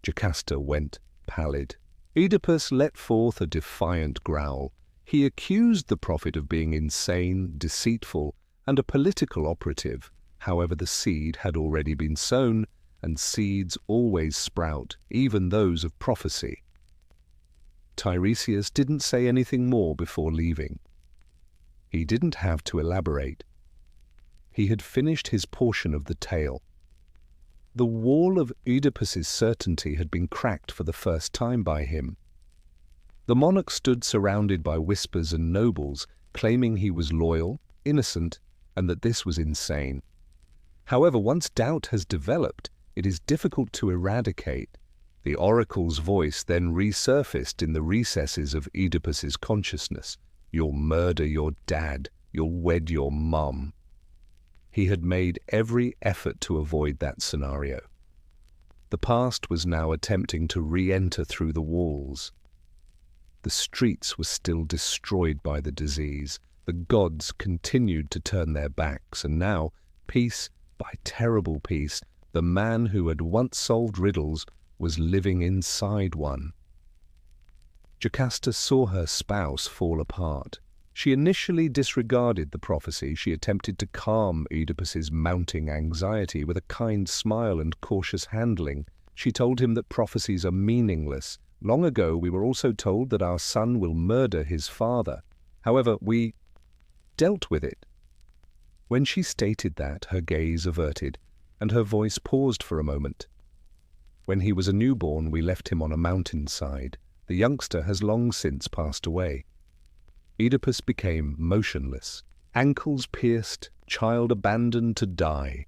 Speaker 1: Jocasta went pallid. Oedipus let forth a defiant growl. He accused the prophet of being insane, deceitful, and a political operative. However, the seed had already been sown, and seeds always sprout, even those of prophecy. Tiresias didn't say anything more before leaving. He didn't have to elaborate. He had finished his portion of the tale. The wall of Oedipus's certainty had been cracked for the first time by him. The monarch stood surrounded by whispers and nobles, claiming he was loyal, innocent, and that this was insane. However, once doubt has developed, it is difficult to eradicate. The oracle's voice then resurfaced in the recesses of Oedipus's consciousness. "You'll murder your dad. You'll wed your mum." He had made every effort to avoid that scenario. The past was now attempting to re-enter through the walls. The streets were still destroyed by the disease. The gods continued to turn their backs, and now, piece by terrible piece, the man who had once solved riddles was living inside one. Jocasta saw her spouse fall apart. She initially disregarded the prophecy. She attempted to calm Oedipus's mounting anxiety with a kind smile and cautious handling. She told him that prophecies are meaningless. "Long ago we were also told that our son will murder his father. However, we dealt with it." When she stated that, her gaze averted, and her voice paused for a moment. "When he was a newborn, we left him on a mountainside. The youngster has long since passed away." Oedipus became motionless, ankles pierced, child abandoned to die.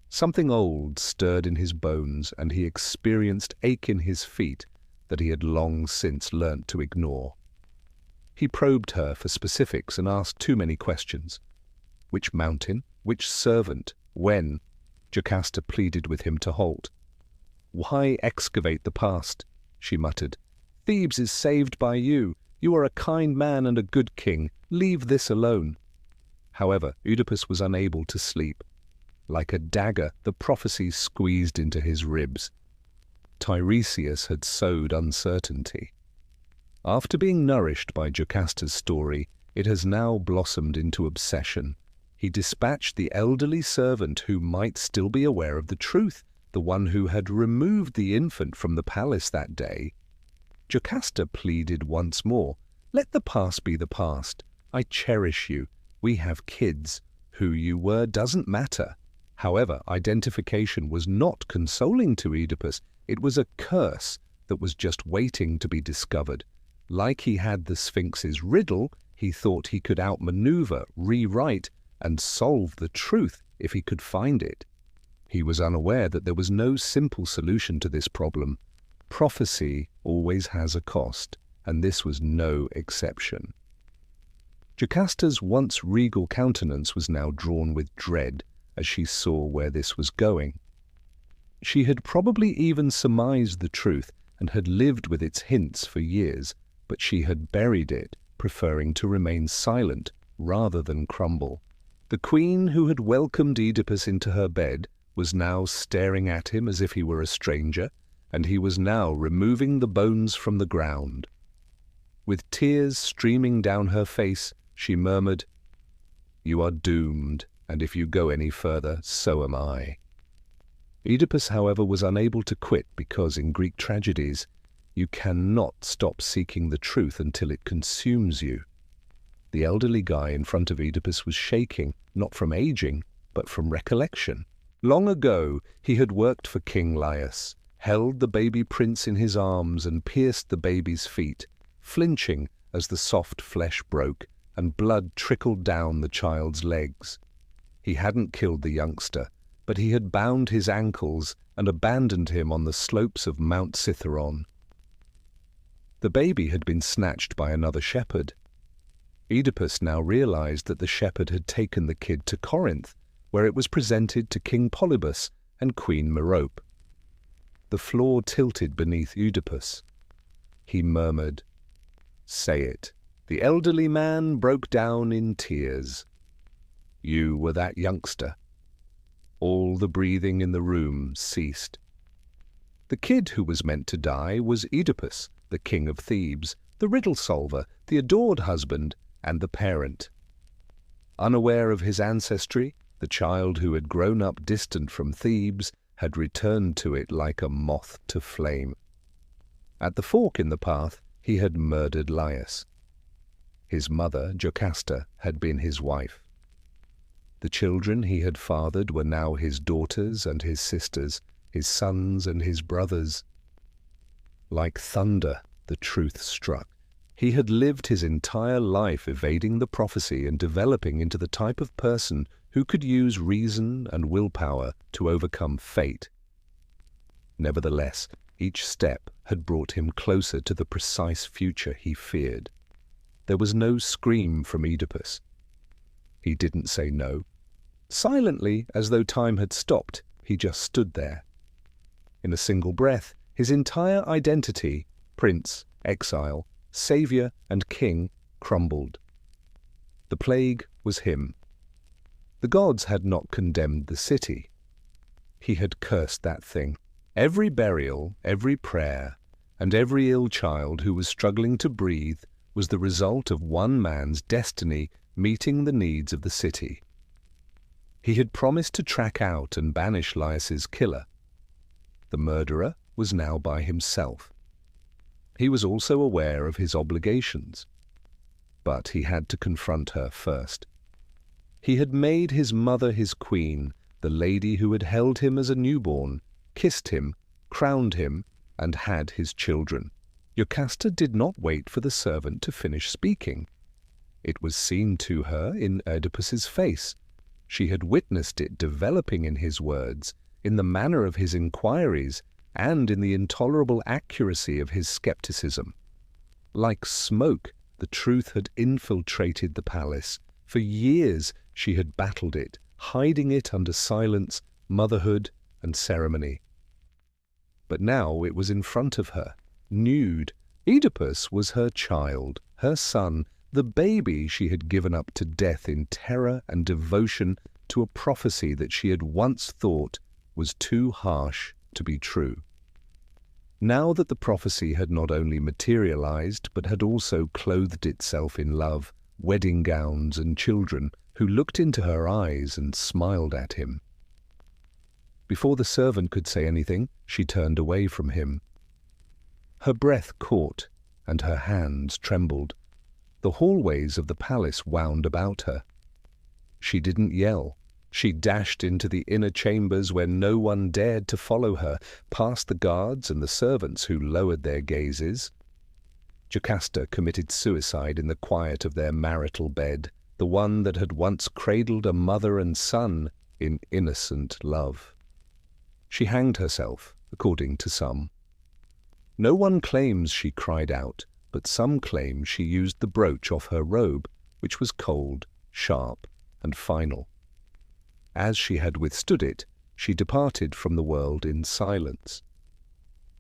Speaker 1: Something old stirred in his bones, and he experienced ache in his feet that he had long since learnt to ignore. He probed her for specifics and asked too many questions. Which mountain? Which servant? When? Jocasta pleaded with him to halt. "Why excavate the past?" she muttered. "Thebes is saved by you. You are a kind man and a good king. Leave this alone." However, Oedipus was unable to sleep. Like a dagger, the prophecy squeezed into his ribs. Tiresias had sowed uncertainty. After being nourished by Jocasta's story, it has now blossomed into obsession. He dispatched the elderly servant who might still be aware of the truth, the one who had removed the infant from the palace that day. Jocasta pleaded once more, "Let the past be the past. I cherish you. We have kids. Who you were doesn't matter." However, identification was not consoling to Oedipus. It was a curse that was just waiting to be discovered. Like he had the Sphinx's riddle, he thought he could outmaneuver, rewrite, and solve the truth if he could find it. He was unaware that there was no simple solution to this problem. Prophecy always has a cost, and this was no exception. Jocasta's once regal countenance was now drawn with dread as she saw where this was going. She had probably even surmised the truth and had lived with its hints for years, but she had buried it, preferring to remain silent rather than crumble. The queen who had welcomed Oedipus into her bed was now staring at him as if he were a stranger, and he was now removing the bones from the ground. With tears streaming down her face, she murmured, "You are doomed, and if you go any further, so am I." Oedipus, however, was unable to quit because in Greek tragedies, you cannot stop seeking the truth until it consumes you. The elderly guy in front of Oedipus was shaking, not from aging, but from recollection. Long ago, he had worked for King Laius, held the baby prince in his arms and pierced the baby's feet, flinching as the soft flesh broke and blood trickled down the child's legs. He hadn't killed the youngster, but he had bound his ankles and abandoned him on the slopes of Mount Cithaeron. The baby had been snatched by another shepherd. Oedipus now realized that the shepherd had taken the kid to Corinth, where it was presented to King Polybus and Queen Merope. The floor tilted beneath Oedipus. He murmured, "Say it." The elderly man broke down in tears. "You were that youngster." All the breathing in the room ceased. The kid who was meant to die was Oedipus, the king of Thebes, the riddle solver, the adored husband, and the parent. Unaware of his ancestry, the child who had grown up distant from Thebes had returned to it like a moth to flame. At the fork in the path, he had murdered Laius. His mother, Jocasta, had been his wife. The children he had fathered were now his daughters and his sisters, his sons and his brothers. Like thunder, the truth struck. He had lived his entire life evading the prophecy and developing into the type of person who could use reason and willpower to overcome fate. Nevertheless, each step had brought him closer to the precise future he feared. There was no scream from Oedipus. He didn't say no. Silently, as though time had stopped, he just stood there. In a single breath, his entire identity, prince, exile, savior, and king, crumbled. The plague was him. The gods had not condemned the city. He had cursed that thing. Every burial, every prayer, and every ill child who was struggling to breathe was the result of one man's destiny meeting the needs of the city. He had promised to track out and banish Laius's killer. The murderer was now by himself. He was also aware of his obligations. But he had to confront her first. He had made his mother his queen, the lady who had held him as a newborn, kissed him, crowned him, and had his children. Jocasta did not wait for the servant to finish speaking. It was seen to her in Oedipus's face. She had witnessed it developing in his words, in the manner of his inquiries, and in the intolerable accuracy of his skepticism. Like smoke, the truth had infiltrated the palace. For years she had battled it, hiding it under silence, motherhood, and ceremony. But now it was in front of her, nude. Oedipus was her child, her son, the baby she had given up to death in terror and devotion to a prophecy that she had once thought was too harsh to be true. Now that the prophecy had not only materialized, but had also clothed itself in love, wedding gowns, and children who looked into her eyes and smiled at him. Before the servant could say anything, she turned away from him. Her breath caught, and her hands trembled. The hallways of the palace wound about her. She didn't yell. She dashed into the inner chambers where no one dared to follow her, past the guards and the servants who lowered their gazes. Jocasta committed suicide in the quiet of their marital bed, the one that had once cradled a mother and son in innocent love. She hanged herself, according to some. No one claims she cried out, but some claim she used the brooch off her robe, which was cold, sharp, and final. As she had withstood it, she departed from the world in silence.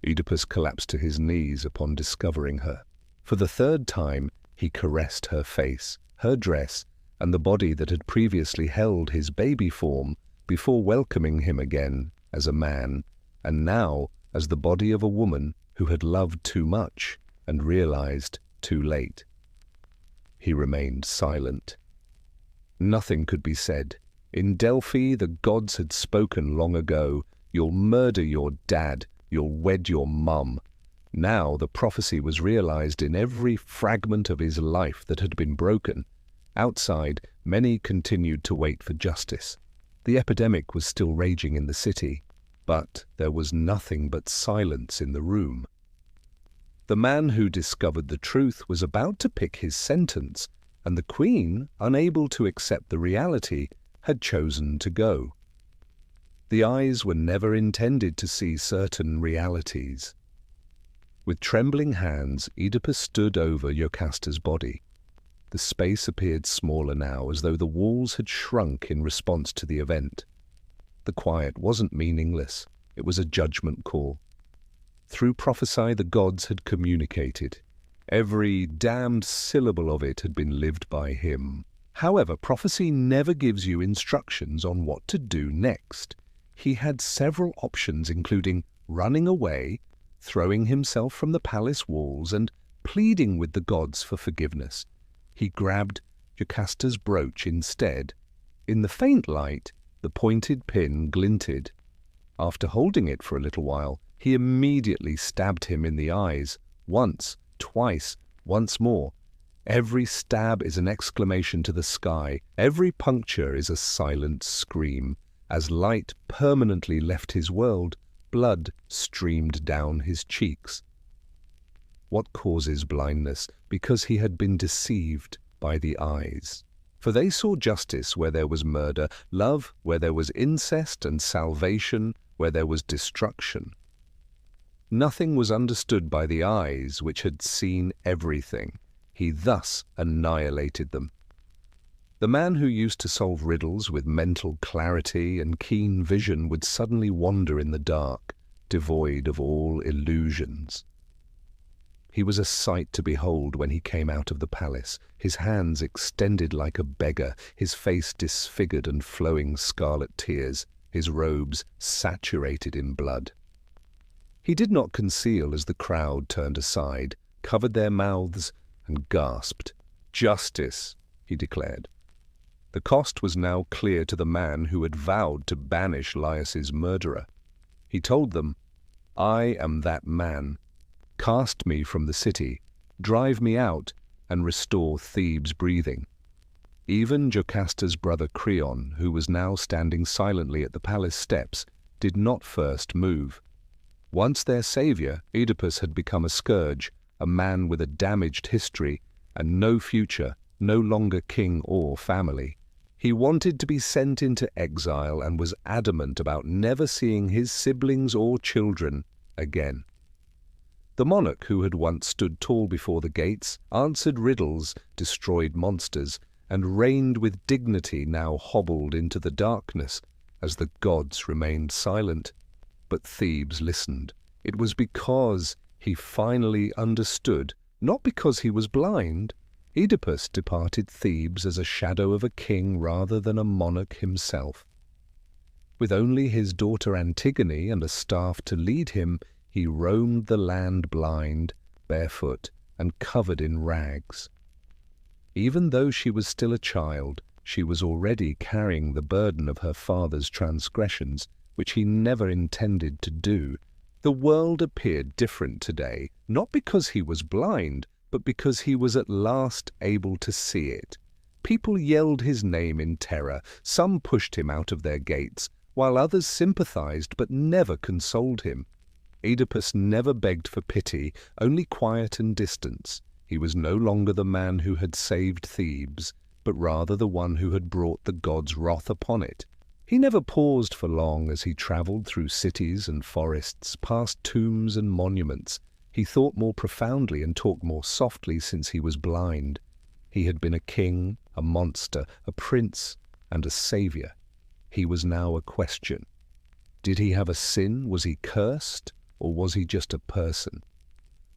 Speaker 1: Oedipus collapsed to his knees upon discovering her. For the third time, he caressed her face, her dress, and the body that had previously held his baby form before welcoming him again as a man, and now as the body of a woman who had loved too much and realized too late. He remained silent. Nothing could be said. In Delphi, the gods had spoken long ago. You'll murder your dad. You'll wed your mum. Now the prophecy was realized in every fragment of his life that had been broken. Outside, many continued to wait for justice. The epidemic was still raging in the city, but there was nothing but silence in the room. The man who discovered the truth was about to pick his sentence, and the queen, unable to accept the reality, had chosen to go. The eyes were never intended to see certain realities. With trembling hands, Oedipus stood over Jocasta's body. The space appeared smaller now, as though the walls had shrunk in response to the event. The quiet wasn't meaningless. It was a judgment call. Through prophecy, the gods had communicated. Every damned syllable of it had been lived by him. However, prophecy never gives you instructions on what to do next. He had several options, including running away, throwing himself from the palace walls, and pleading with the gods for forgiveness. He grabbed Jocasta's brooch instead. In the faint light, the pointed pin glinted. After holding it for a little while, he immediately stabbed him in the eyes, once, twice, once more. Every stab is an exclamation to the sky. Every puncture is a silent scream. As light permanently left his world, blood streamed down his cheeks. What causes blindness? Because he had been deceived by the eyes. For they saw justice where there was murder, love where there was incest, and salvation where there was destruction. Nothing was understood by the eyes which had seen everything. He thus annihilated them. The man who used to solve riddles with mental clarity and keen vision would suddenly wander in the dark, devoid of all illusions. He was a sight to behold when he came out of the palace, his hands extended like a beggar, his face disfigured and flowing scarlet tears, his robes saturated in blood. He did not conceal as the crowd turned aside, covered their mouths, and gasped. "Justice," he declared. The cost was now clear to the man who had vowed to banish Laius's murderer. He told them, "I am that man. Cast me from the city, drive me out, and restore Thebes' breathing." Even Jocasta's brother Creon, who was now standing silently at the palace steps, did not first move. Once their savior, Oedipus had become a scourge, a man with a damaged history and no future, no longer king or family. He wanted to be sent into exile and was adamant about never seeing his siblings or children again. The monarch who had once stood tall before the gates, answered riddles, destroyed monsters, and reigned with dignity now hobbled into the darkness as the gods remained silent. But Thebes listened. It was because he finally understood, not because he was blind. Oedipus departed Thebes as a shadow of a king rather than a monarch himself. With only his daughter Antigone and a staff to lead him, he roamed the land blind, barefoot, and covered in rags. Even though she was still a child, she was already carrying the burden of her father's transgressions, which he never intended to do. The world appeared different today, not because he was blind, but because he was at last able to see it. People yelled his name in terror. Some pushed him out of their gates, while others sympathized but never consoled him. Oedipus never begged for pity, only quiet and distance. He was no longer the man who had saved Thebes, but rather the one who had brought the gods' wrath upon it. He never paused for long as he traveled through cities and forests, past tombs and monuments. He thought more profoundly and talked more softly since he was blind. He had been a king, a monster, a prince, and a savior. He was now a question. Did he have a sin? Was he cursed? Or was he just a person?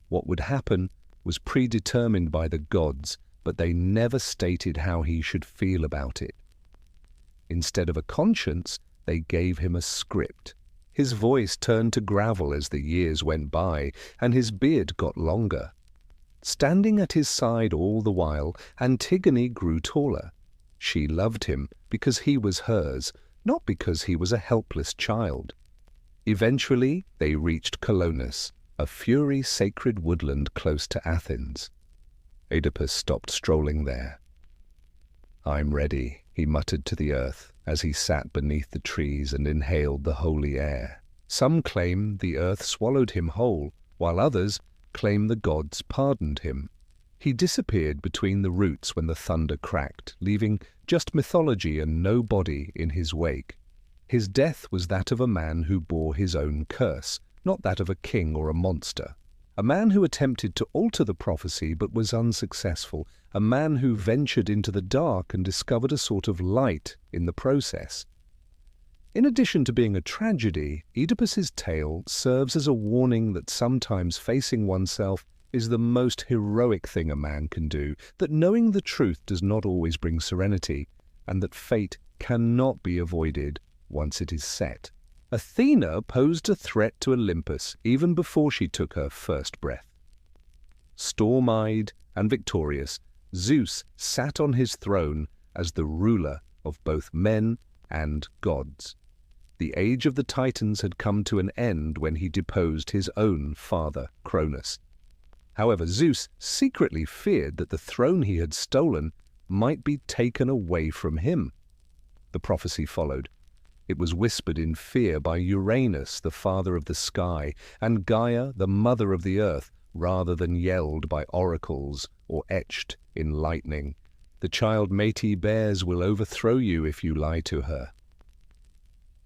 Speaker 1: What would happen was predetermined by the gods, but they never stated how he should feel about it. Instead of a conscience, they gave him a script. His voice turned to gravel as the years went by, and his beard got longer. Standing at his side all the while, Antigone grew taller. She loved him because he was hers, not because he was a helpless child. Eventually, they reached Colonus, a fury-sacred woodland close to Athens. Oedipus stopped strolling there. "I'm ready," he muttered to the earth as he sat beneath the trees and inhaled the holy air. Some claim the earth swallowed him whole, while others claim the gods pardoned him. He disappeared between the roots when the thunder cracked, leaving just mythology and no body in his wake. His death was that of a man who bore his own curse, not that of a king or a monster. A man who attempted to alter the prophecy but was unsuccessful. A man who ventured into the dark and discovered a sort of light in the process. In addition to being a tragedy, Oedipus's tale serves as a warning that sometimes facing oneself is the most heroic thing a man can do, that knowing the truth does not always bring serenity, and that fate cannot be avoided once it is set. Athena posed a threat to Olympus even before she took her first breath. Storm-eyed and victorious, Zeus sat on his throne as the ruler of both men and gods. The age of the Titans had come to an end when he deposed his own father, Cronus. However, Zeus secretly feared that the throne he had stolen might be taken away from him. The prophecy followed. It was whispered in fear by Uranus, the father of the sky, and Gaia, the mother of the earth, rather than yelled by oracles or etched in lightning. The child Métis bears will overthrow you if you lie to her.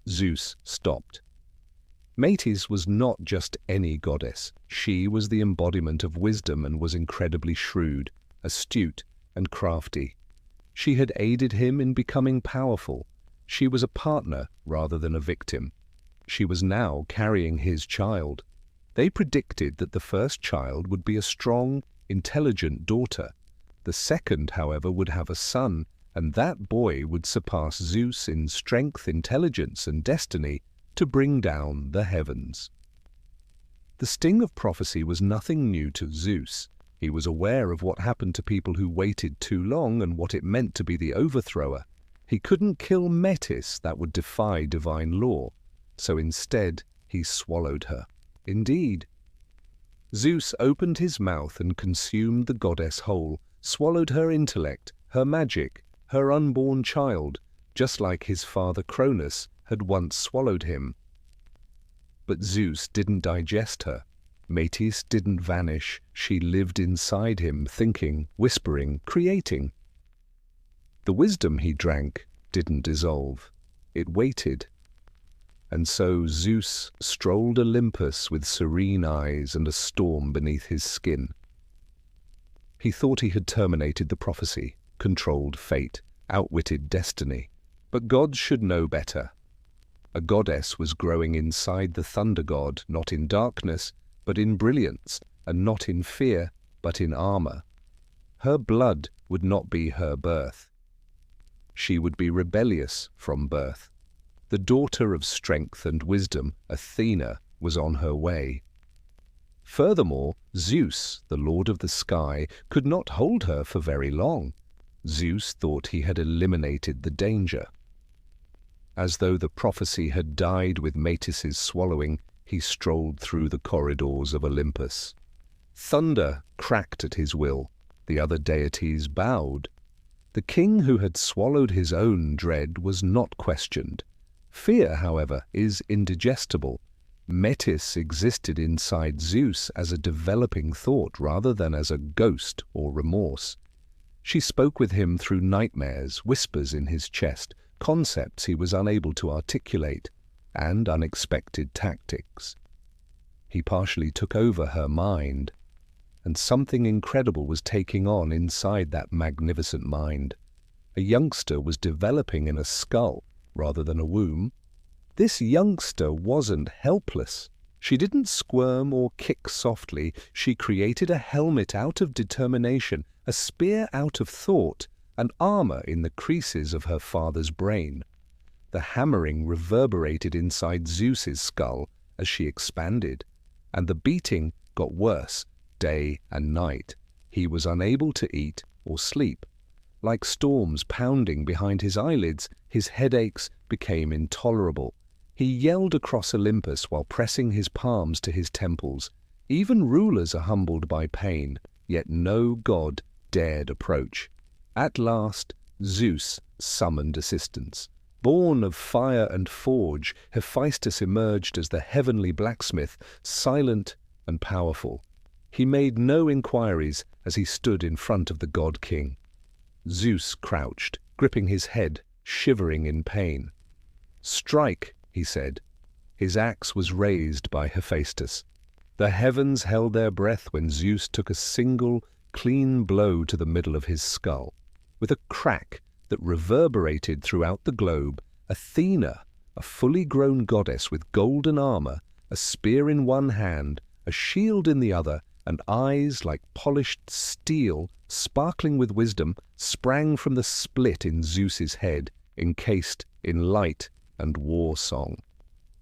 Speaker 1: Zeus stopped. Métis was not just any goddess. She was the embodiment of wisdom and was incredibly shrewd, astute, and crafty. She had aided him in becoming powerful. She was a partner rather than a victim. She was now carrying his child. They predicted that the first child would be a strong, intelligent daughter. The second, however, would have a son, and that boy would surpass Zeus in strength, intelligence, and destiny to bring down the heavens. The sting of prophecy was nothing new to Zeus. He was aware of what happened to people who waited too long and what it meant to be the overthrower. He couldn't kill Métis, that would defy divine law, so instead he swallowed her. Indeed. Zeus opened his mouth and consumed the goddess whole, swallowed her intellect, her magic, her unborn child, just like his father Cronus had once swallowed him. But Zeus didn't digest her. Métis didn't vanish. She lived inside him, thinking, whispering, creating. The wisdom he drank didn't dissolve. It waited. And so Zeus strolled Olympus with serene eyes and a storm beneath his skin. He thought he had terminated the prophecy, controlled fate, outwitted destiny. But gods should know better. A goddess was growing inside the thunder god, not in darkness, but in brilliance, and not in fear, but in armor. Her blood would not be her birth. She would be rebellious from birth. The daughter of strength and wisdom, Athena, was on her way. Furthermore, Zeus, the lord of the sky, could not hold her for very long. Zeus thought he had eliminated the danger. As though the prophecy had died with Métis's swallowing, he strolled through the corridors of Olympus. Thunder cracked at his will. The other deities bowed. The king who had swallowed his own dread was not questioned. Fear, however, is indigestible. Métis existed inside Zeus as a developing thought rather than as a ghost or remorse. She spoke with him through nightmares, whispers in his chest, concepts he was unable to articulate, and unexpected tactics. He partially took over her mind, and something incredible was taking on inside that magnificent mind. A youngster was developing in a skull rather than a womb. This youngster wasn't helpless. She didn't squirm or kick softly. She created a helmet out of determination, a spear out of thought, and armor in the creases of her father's brain. The hammering reverberated inside Zeus's skull as she expanded, and the beating got worse day and night. He was unable to eat or sleep. Like storms pounding behind his eyelids, his headaches became intolerable. He yelled across Olympus while pressing his palms to his temples. Even rulers are humbled by pain, yet no god dared approach. At last, Zeus summoned assistance. Born of fire and forge, Hephaestus emerged as the heavenly blacksmith, silent and powerful. He made no inquiries as he stood in front of the god-king. Zeus crouched, gripping his head, shivering in pain. "Strike," he said. His axe was raised by Hephaestus. The heavens held their breath when Zeus took a single, clean blow to the middle of his skull. With a crack that reverberated throughout the globe, Athena, a fully grown goddess with golden armor, a spear in one hand, a shield in the other, and eyes like polished steel, sparkling with wisdom, sprang from the split in Zeus's head, encased in light and war song.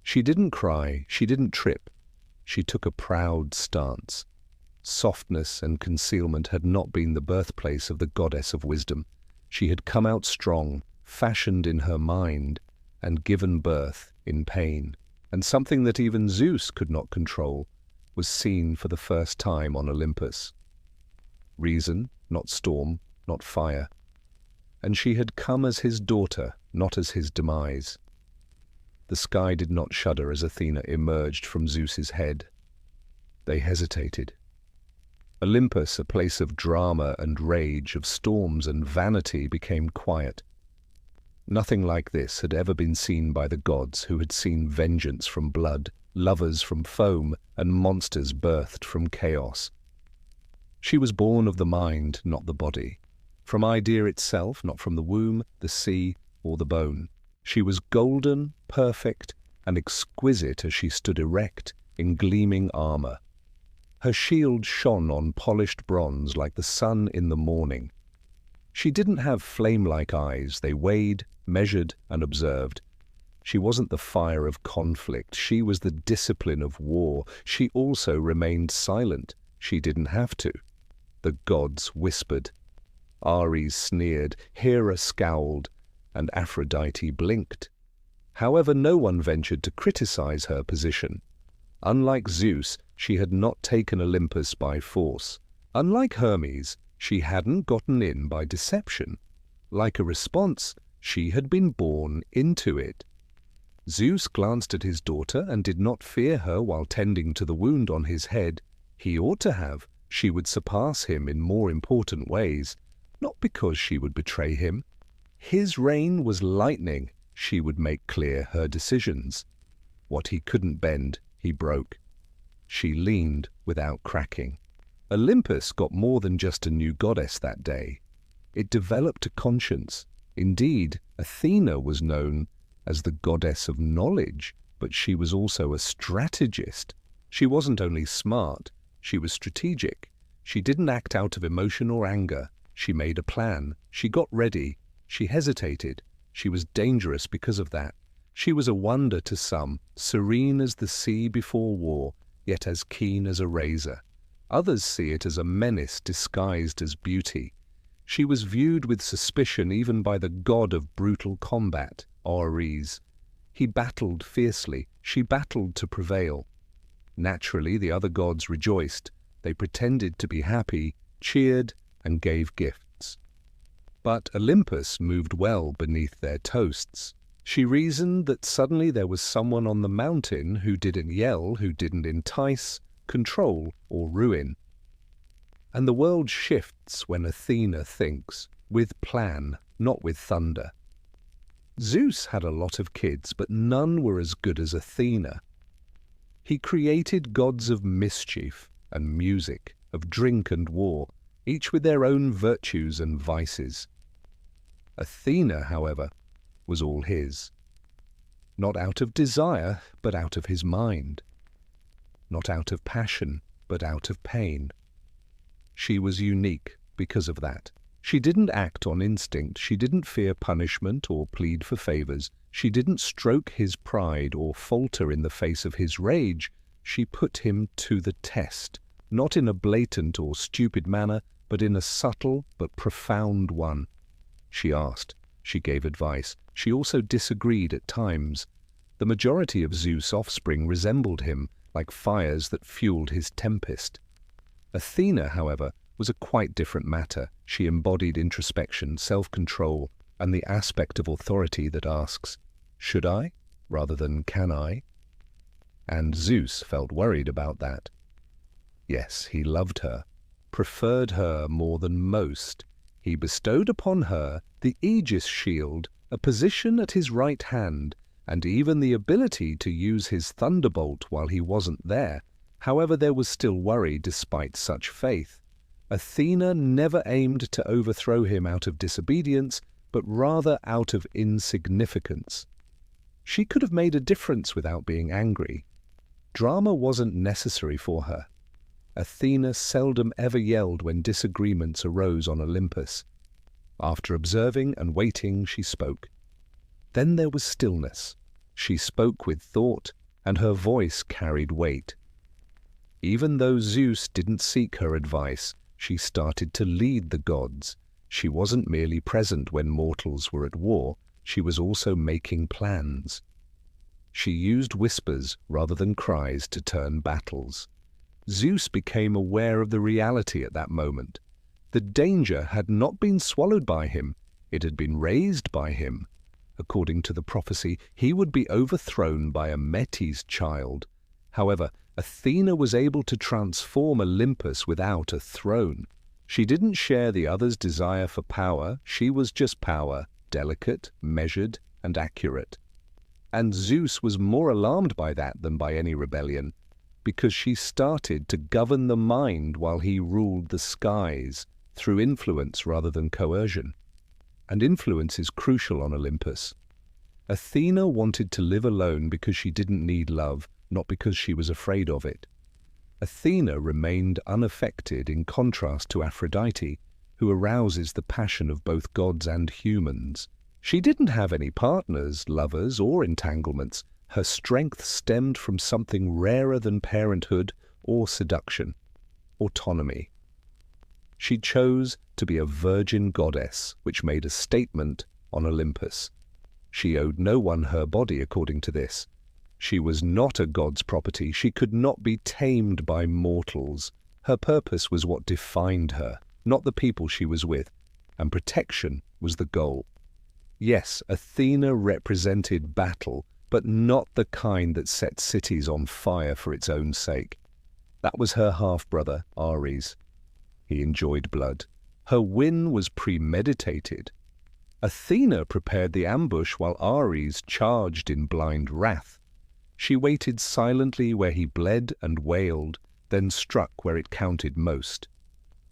Speaker 1: She didn't cry, she didn't trip. She took a proud stance. Softness and concealment had not been the birthplace of the goddess of wisdom. She had come out strong, fashioned in her mind, and given birth in pain. And something that even Zeus could not control was seen for the first time on Olympus. Reason, not storm, not fire. And she had come as his daughter, not as his demise. The sky did not shudder as Athena emerged from Zeus's head. They hesitated. Olympus, a place of drama and rage, of storms and vanity, became quiet. Nothing like this had ever been seen by the gods, who had seen vengeance from blood, lovers from foam, and monsters birthed from chaos. She was born of the mind, not the body. From idea itself, not from the womb, the sea, or the bone. She was golden, perfect, and exquisite as she stood erect in gleaming armor. Her shield shone on polished bronze like the sun in the morning. She didn't have flame-like eyes. They weighed, measured, and observed. She wasn't the fire of conflict. She was the discipline of war. She also remained silent. She didn't have to. The gods whispered. Ares sneered, Hera scowled, and Aphrodite blinked. However, no one ventured to criticize her position. Unlike Zeus, she had not taken Olympus by force. Unlike Hermes, she hadn't gotten in by deception. Like a response, she had been born into it. Zeus glanced at his daughter and did not fear her while tending to the wound on his head. He ought to have. She would surpass him in more important ways, not because she would betray him. His reign was lightning. She would make clear her decisions. What he couldn't bend, he broke. She leaned without cracking. Olympus got more than just a new goddess that day. It developed a conscience. Indeed, Athena was known as the goddess of knowledge, but she was also a strategist. She wasn't only smart, she was strategic. She didn't act out of emotion or anger. She made a plan. She got ready. She hesitated. She was dangerous because of that. She was a wonder to some, serene as the sea before war, yet as keen as a razor. Others see it as a menace disguised as beauty. She was viewed with suspicion even by the god of brutal combat, Ares. He battled fiercely. She battled to prevail. Naturally, the other gods rejoiced. They pretended to be happy, cheered, and gave gifts. But Olympus moved well beneath their toasts. She reasoned that suddenly there was someone on the mountain who didn't yell, who didn't entice, control, or ruin. And the world shifts when Athena thinks, with plan, not with thunder. Zeus had a lot of kids, but none were as good as Athena. He created gods of mischief and music of drink and war, each with their own virtues and vices. Athena, however, was all his. Not out of desire, but out of his mind. Not out of passion, but out of pain. She was unique because of that. She didn't act on instinct, she didn't fear punishment or plead for favors, she didn't stroke his pride or falter in the face of his rage. She put him to the test, not in a blatant or stupid manner, but in a subtle but profound one. She asked, she gave advice, she also disagreed at times. The majority of Zeus' offspring resembled him, like fires that fueled his tempest. Athena, however, was a quite different matter. She embodied introspection, self-control, and the aspect of authority that asks, "Should I?" rather than "Can I?" And Zeus felt worried about that. Yes, he loved her, preferred her more than most. He bestowed upon her the Aegis shield, a position at his right hand, and even the ability to use his thunderbolt while he wasn't there. However, there was still worry despite such faith. Athena never aimed to overthrow him out of disobedience, but rather out of insignificance. She could have made a difference without being angry. Drama wasn't necessary for her. Athena seldom ever yelled when disagreements arose on Olympus. After observing and waiting, she spoke. Then there was stillness. She spoke with thought, and her voice carried weight. Even though Zeus didn't seek her advice, she started to lead the gods. She wasn't merely present when mortals were at war, she was also making plans. She used whispers rather than cries to turn battles. Zeus became aware of the reality at that moment. The danger had not been swallowed by him, it had been raised by him. According to the prophecy, he would be overthrown by a Metis child. However, Athena was able to transform Olympus without a throne. She didn't share the others' desire for power, she was just power, delicate, measured, and accurate. And Zeus was more alarmed by that than by any rebellion, because she started to govern the mind while he ruled the skies, through influence rather than coercion. And influence is crucial on Olympus. Athena wanted to live alone because she didn't need love, not because she was afraid of it. Athena remained unaffected in contrast to Aphrodite, who arouses the passion of both gods and humans. She didn't have any partners, lovers, or entanglements. Her strength stemmed from something rarer than parenthood or seduction: autonomy. She chose to be a virgin goddess, which made a statement on Olympus. She owed no one her body according to this. She was not a god's property. She could not be tamed by mortals. Her purpose was what defined her, not the people she was with, and protection was the goal. Yes, Athena represented battle, but not the kind that set cities on fire for its own sake. That was her half-brother, Ares. He enjoyed blood. Her win was premeditated. Athena prepared the ambush while Ares charged in blind wrath. She waited silently where he bled and wailed, then struck where it counted most.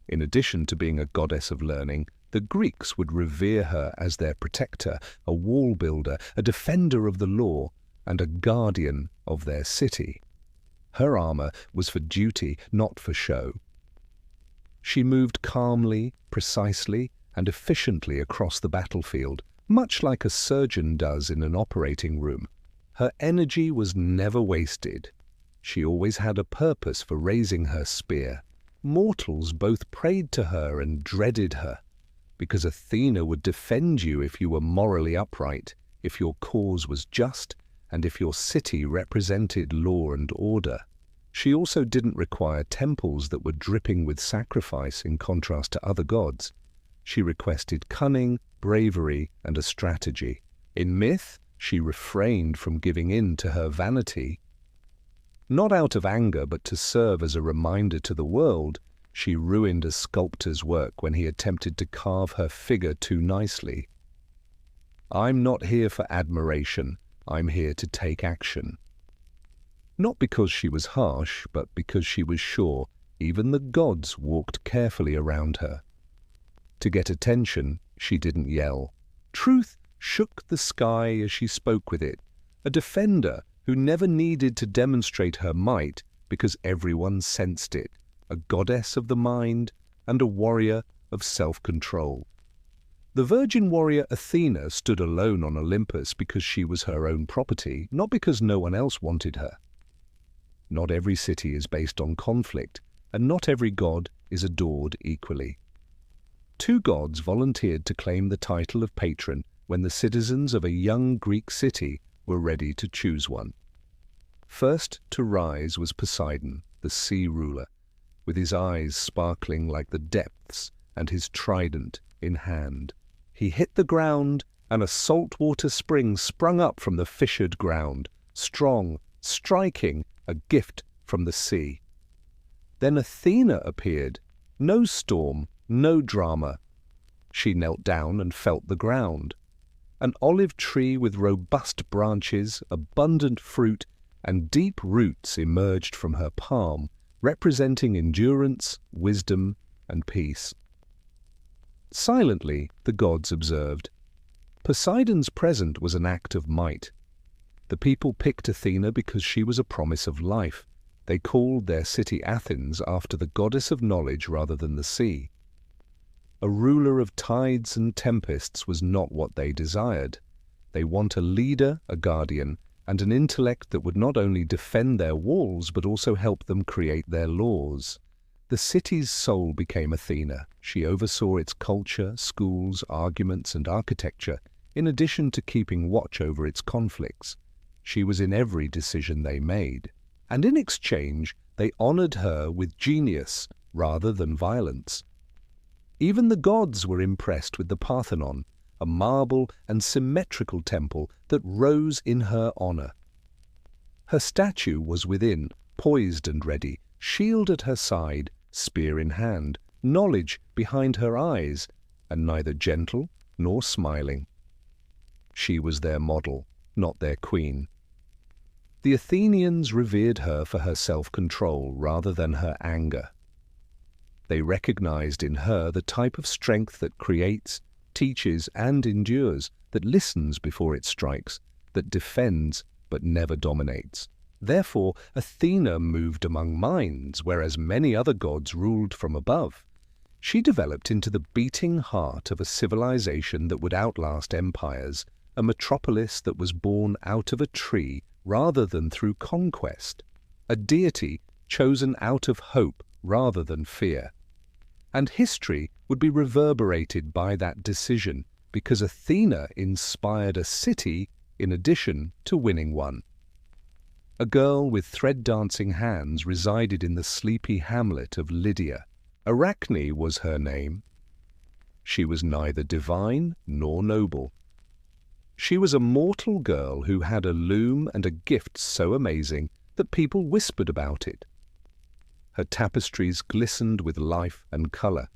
Speaker 1: In addition to being a goddess of learning, the Greeks would revere her as their protector, a wall builder, a defender of the law, and a guardian of their city. Her armor was for duty, not for show. She moved calmly, precisely, and efficiently across the battlefield, much like a surgeon does in an operating room. Her energy was never wasted. She always had a purpose for raising her spear. Mortals both prayed to her and dreaded her, because Athena would defend you if you were morally upright, if your cause was just, and if your city represented law and order. She also didn't require temples that were dripping with sacrifice in contrast to other gods. She requested cunning, bravery, and a strategy. In myth, she refrained from giving in to her vanity. Not out of anger, but to serve as a reminder to the world, she ruined a sculptor's work when he attempted to carve her figure too nicely. I'm not here for admiration, I'm here to take action. Not because she was harsh, but because she was sure, Even the gods walked carefully around her. To get attention, she didn't yell. Truth shook the sky as she spoke with it, a defender who never needed to demonstrate her might because everyone sensed it, a goddess of the mind and a warrior of self-control. The virgin warrior Athena stood alone on Olympus because she was her own property, not because no one else wanted her. Not every city is based on conflict, and not every god is adored equally. Two gods volunteered to claim the title of patron when the citizens of a young Greek city were ready to choose one. First to rise was Poseidon, the sea ruler, with his eyes sparkling like the depths and his trident in hand. He hit the ground, and a saltwater spring sprung up from the fissured ground, strong, striking, a gift from the sea. Then Athena appeared. No storm, no drama. She knelt down and felt the ground. An olive tree with robust branches, abundant fruit, and deep roots emerged from her palm, representing endurance, wisdom, and peace. Silently, the gods observed. Poseidon's presence was an act of might. The people picked Athena because she was a promise of life. They called their city Athens after the goddess of knowledge rather than the sea. A ruler of tides and tempests was not what they desired. They want a leader, a guardian, and an intellect that would not only defend their walls but also help them create their laws. The city's soul became Athena. She oversaw its culture, schools, arguments, and architecture, in addition to keeping watch over its conflicts. She was in every decision they made. And in exchange, they honored her with genius rather than violence. Even the gods were impressed with the Parthenon, a marble and symmetrical temple that rose in her honor. Her statue was within, poised and ready, shield at her side, spear in hand, knowledge behind her eyes, and neither gentle nor smiling. She was their model, not their queen. The Athenians revered her for her self-control rather than her anger. They recognized in her the type of strength that creates, teaches, and endures, that listens before it strikes, that defends but never dominates. Therefore, Athena moved among minds, whereas many other gods ruled from above. She developed into the beating heart of a civilization that would outlast empires, a metropolis that was born out of a tree rather than through conquest, a deity chosen out of hope rather than fear. And history would be reverberated by that decision, because Athena inspired a city in addition to winning one. A girl with thread-dancing hands resided in the sleepy hamlet of Lydia. Arachne was her name. She was neither divine nor noble. She was a mortal girl who had a loom and a gift so amazing that people whispered about it. Her tapestries glistened with life and color.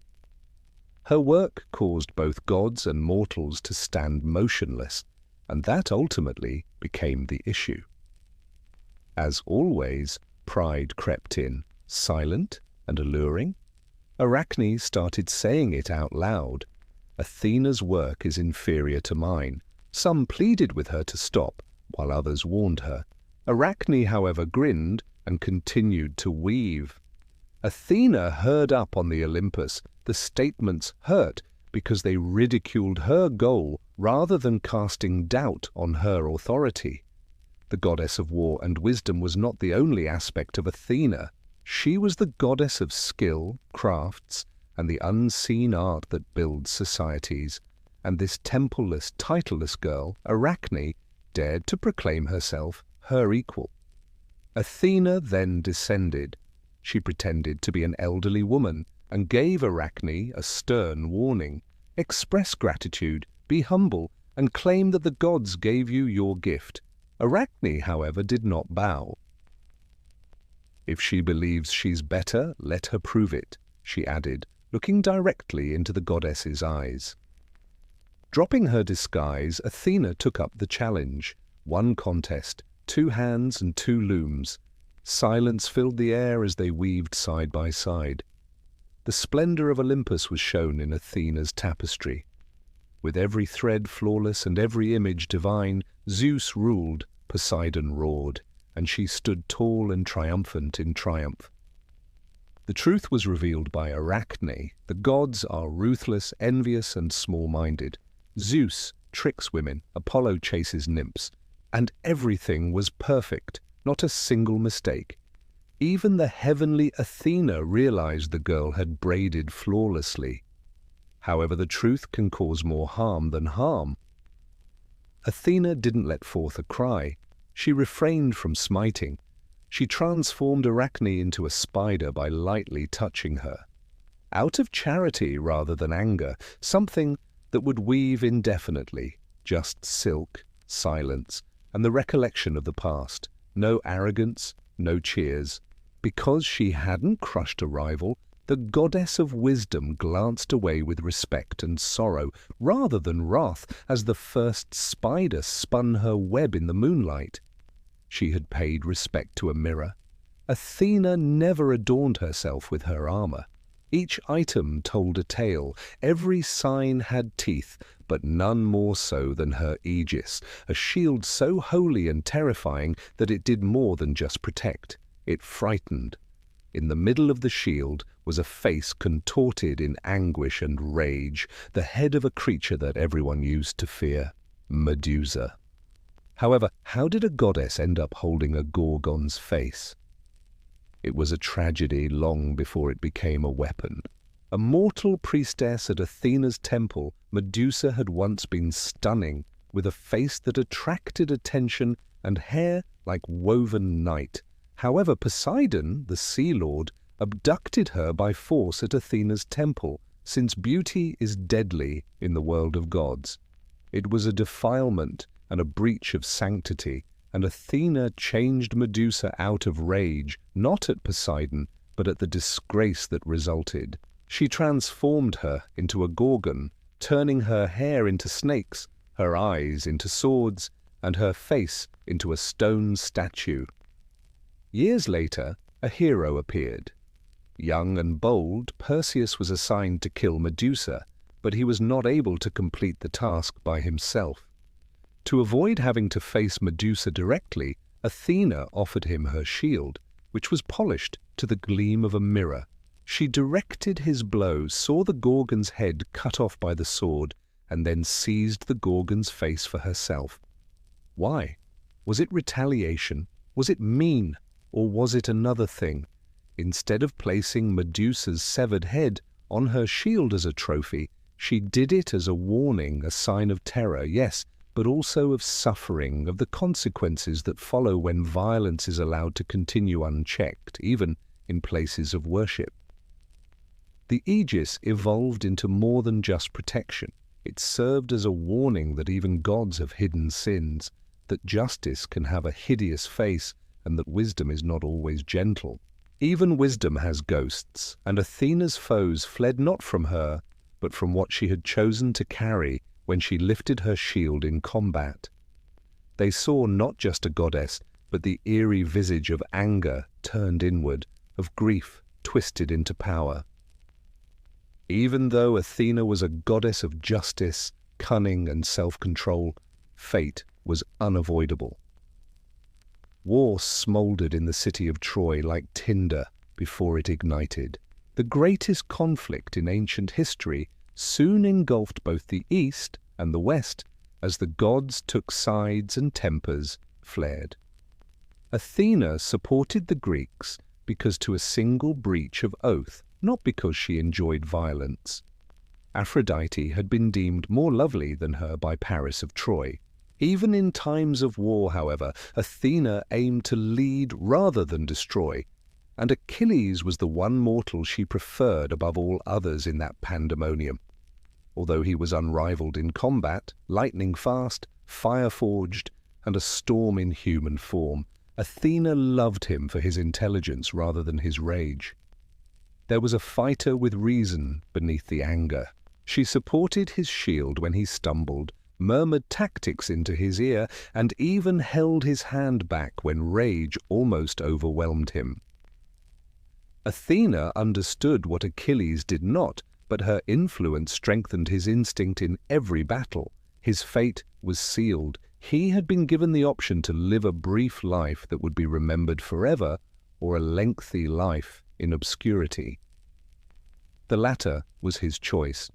Speaker 1: Her work caused both gods and mortals to stand motionless, and that ultimately became the issue. As always, pride crept in, silent and alluring. Arachne started saying it out loud. Athena's work is inferior to mine. Some pleaded with her to stop, while others warned her. Arachne, however, grinned and continued to weave. Athena heard up on the Olympus. The statements hurt because they ridiculed her goal rather than casting doubt on her authority. The goddess of war and wisdom was not the only aspect of Athena. She was the goddess of skill, crafts, and the unseen art that builds societies. And this templeless, titleless girl, Arachne, dared to proclaim herself her equal. Athena then descended. She pretended to be an elderly woman and gave Arachne a stern warning. Express gratitude, be humble, and claim that the gods gave you your gift. Arachne, however, did not bow. If she believes she's better, let her prove it, she added, looking directly into the goddess's eyes. Dropping her disguise, Athena took up the challenge. One contest, 2 hands and 2 looms. Silence filled the air as they weaved side by side. The splendor of Olympus was shown in Athena's tapestry. With every thread flawless and every image divine, Zeus ruled, Poseidon roared, and she stood tall and triumphant in triumph. The truth was revealed by Arachne. The gods are ruthless, envious, and small-minded. Zeus tricks women, Apollo chases nymphs, and everything was perfect, not a single mistake. Even the heavenly Athena realized the girl had braided flawlessly. However, the truth can cause more harm than harm. Athena didn't let forth a cry. She refrained from smiting. She transformed Arachne into a spider by lightly touching her. Out of charity rather than anger, something that would weave indefinitely, just silk, silence, and the recollection of the past. No arrogance, no cheers. Because she hadn't crushed a rival, the goddess of wisdom glanced away with respect and sorrow, rather than wrath, as the first spider spun her web in the moonlight. She had paid respect to a mirror. Athena never adorned herself with her armor. Each item told a tale, every sign had teeth, but none more so than her aegis, a shield so holy and terrifying that it did more than just protect. It frightened. In the middle of the shield was a face contorted in anguish and rage, the head of a creature that everyone used to fear, Medusa. However, how did a goddess end up holding a Gorgon's face? It was a tragedy long before it became a weapon. A mortal priestess at Athena's temple, Medusa had once been stunning, with a face that attracted attention and hair like woven night. However, Poseidon, the sea lord, abducted her by force at Athena's temple, since beauty is deadly in the world of gods. It was a defilement and a breach of sanctity, and Athena changed Medusa out of rage, not at Poseidon, but at the disgrace that resulted. She transformed her into a Gorgon, turning her hair into snakes, her eyes into swords, and her face into a stone statue. Years later, a hero appeared. Young and bold, Perseus was assigned to kill Medusa, but he was not able to complete the task by himself. To avoid having to face Medusa directly, Athena offered him her shield, which was polished to the gleam of a mirror. She directed his blow, saw the Gorgon's head cut off by the sword, and then seized the Gorgon's face for herself. Why? Was it retaliation? Was it mean? Or was it another thing? Instead of placing Medusa's severed head on her shield as a trophy, she did it as a warning, a sign of terror, yes, but also of suffering, of the consequences that follow when violence is allowed to continue unchecked, even in places of worship. The aegis evolved into more than just protection. It served as a warning that even gods have hidden sins, that justice can have a hideous face, and that wisdom is not always gentle. Even wisdom has ghosts, and Athena's foes fled not from her, but from what she had chosen to carry when she lifted her shield in combat. They saw not just a goddess, but the eerie visage of anger turned inward, of grief twisted into power. Even though Athena was a goddess of justice, cunning, and self-control, fate was unavoidable. War smoldered in the city of Troy like tinder before it ignited. The greatest conflict in ancient history soon engulfed both the East and the West as the gods took sides and tempers flared. Athena supported the Greeks because to a single breach of oath, not because she enjoyed violence. Aphrodite had been deemed more lovely than her by Paris of Troy. Even in times of war, however, Athena aimed to lead rather than destroy, and Achilles was the one mortal she preferred above all others in that pandemonium. Although he was unrivaled in combat, lightning-fast, fire-forged, and a storm in human form, Athena loved him for his intelligence rather than his rage. There was a fighter with reason beneath the anger. She supported his shield when he stumbled, murmured tactics into his ear, and even held his hand back when rage almost overwhelmed him. Athena understood what Achilles did not, but her influence strengthened his instinct in every battle. His fate was sealed. He had been given the option to live a brief life that would be remembered forever, or a lengthy life in obscurity. The latter was his choice.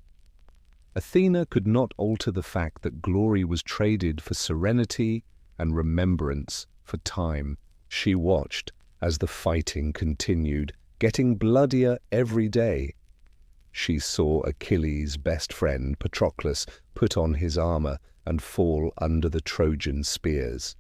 Speaker 1: Athena could not alter the fact that glory was traded for serenity and remembrance for time. She watched as the fighting continued, getting bloodier every day. She saw Achilles' best friend, Patroclus, put on his armor and fall under the Trojan spears.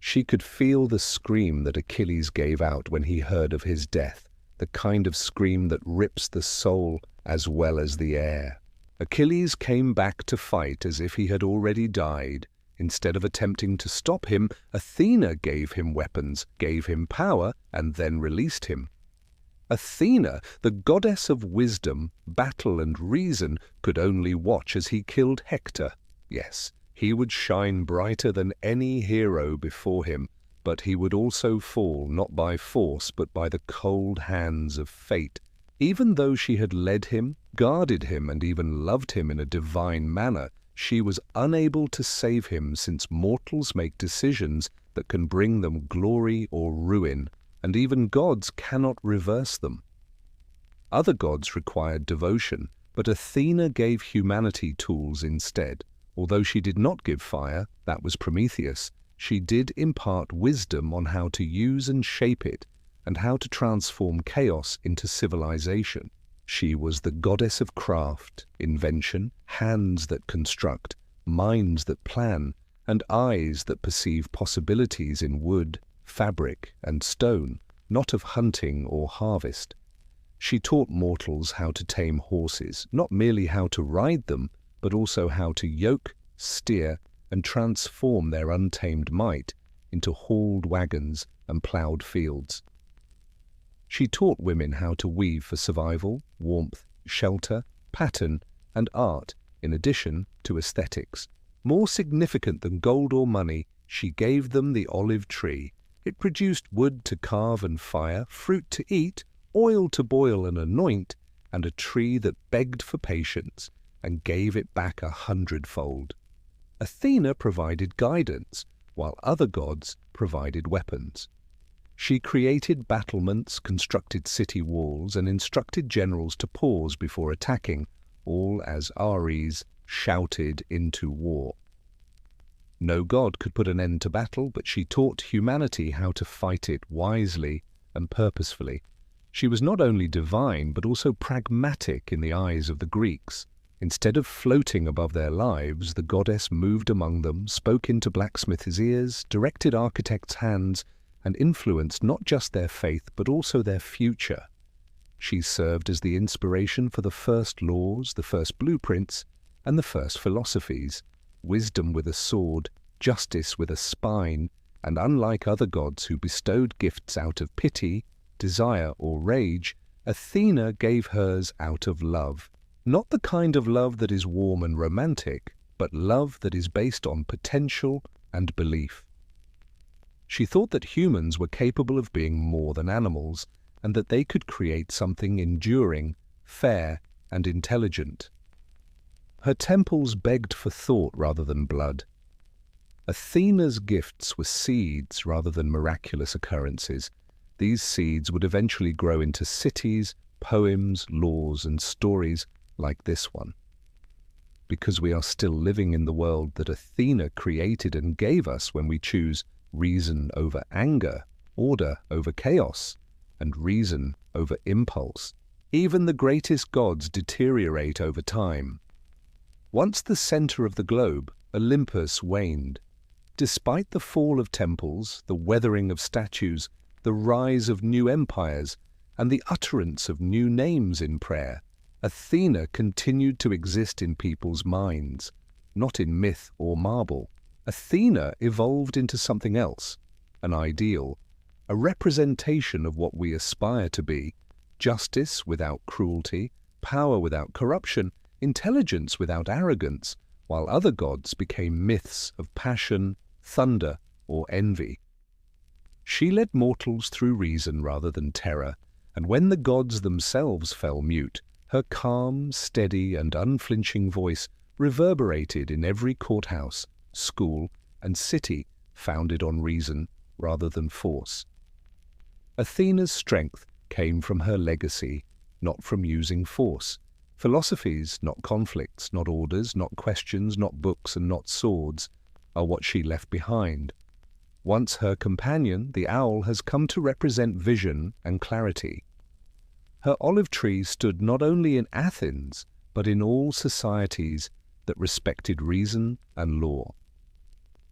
Speaker 1: She could feel the scream that Achilles gave out when he heard of his death, the kind of scream that rips the soul as well as the air. Achilles came back to fight as if he had already died. Instead of attempting to stop him, Athena gave him weapons, gave him power, and then released him. Athena, the goddess of wisdom, battle, and reason, could only watch as he killed Hector. Yes, he would shine brighter than any hero before him, but he would also fall not by force but by the cold hands of fate. Even though she had led him, guarded him, and even loved him in a divine manner, she was unable to save him, since mortals make decisions that can bring them glory or ruin, and even gods cannot reverse them. Other gods required devotion, but Athena gave humanity tools instead. Although she did not give fire, that was Prometheus, she did impart wisdom on how to use and shape it, and how to transform chaos into civilization. She was the goddess of craft, invention, hands that construct, minds that plan, and eyes that perceive possibilities in wood, fabric, and stone, not of hunting or harvest. She taught mortals how to tame horses, not merely how to ride them, but also how to yoke, steer, and transform their untamed might into hauled wagons and ploughed fields. She taught women how to weave for survival, warmth, shelter, pattern, and art, in addition to aesthetics. More significant than gold or money, she gave them the olive tree. It produced wood to carve and fire, fruit to eat, oil to boil and anoint, and a tree that begged for patience and gave it back 100-fold. Athena provided guidance, while other gods provided weapons. She created battlements, constructed city walls, and instructed generals to pause before attacking, all as Ares shouted into war. No god could put an end to battle, but she taught humanity how to fight it wisely and purposefully. She was not only divine, but also pragmatic in the eyes of the Greeks. Instead of floating above their lives, the goddess moved among them, spoke into blacksmiths' ears, directed architects' hands, and influenced not just their faith, but also their future. She served as the inspiration for the first laws, the first blueprints, and the first philosophies. Wisdom with a sword, justice with a spine, and unlike other gods who bestowed gifts out of pity, desire, or rage, Athena gave hers out of love. Not the kind of love that is warm and romantic, but love that is based on potential and belief. She thought that humans were capable of being more than animals, and that they could create something enduring, fair, and intelligent. Her temples begged for thought rather than blood. Athena's gifts were seeds rather than miraculous occurrences. These seeds would eventually grow into cities, poems, laws, and stories like this one. Because we are still living in the world that Athena created and gave us when we choose reason over anger, order over chaos, and reason over impulse. Even the greatest gods deteriorate over time. Once the center of the globe, Olympus waned. Despite the fall of temples, the weathering of statues, the rise of new empires, and the utterance of new names in prayer, Athena continued to exist in people's minds, not in myth or marble. Athena evolved into something else, an ideal, a representation of what we aspire to be: justice without cruelty, power without corruption, intelligence without arrogance, while other gods became myths of passion, thunder, or envy. She led mortals through reason rather than terror, and when the gods themselves fell mute, her calm, steady, and unflinching voice reverberated in every courthouse, school, and city founded on reason rather than force. Athena's strength came from her legacy, not from using force. Philosophies, not conflicts, not orders, not questions, not books, and not swords, are what she left behind. Once her companion, the owl, has come to represent vision and clarity. Her olive tree stood not only in Athens, but in all societies that respected reason and law.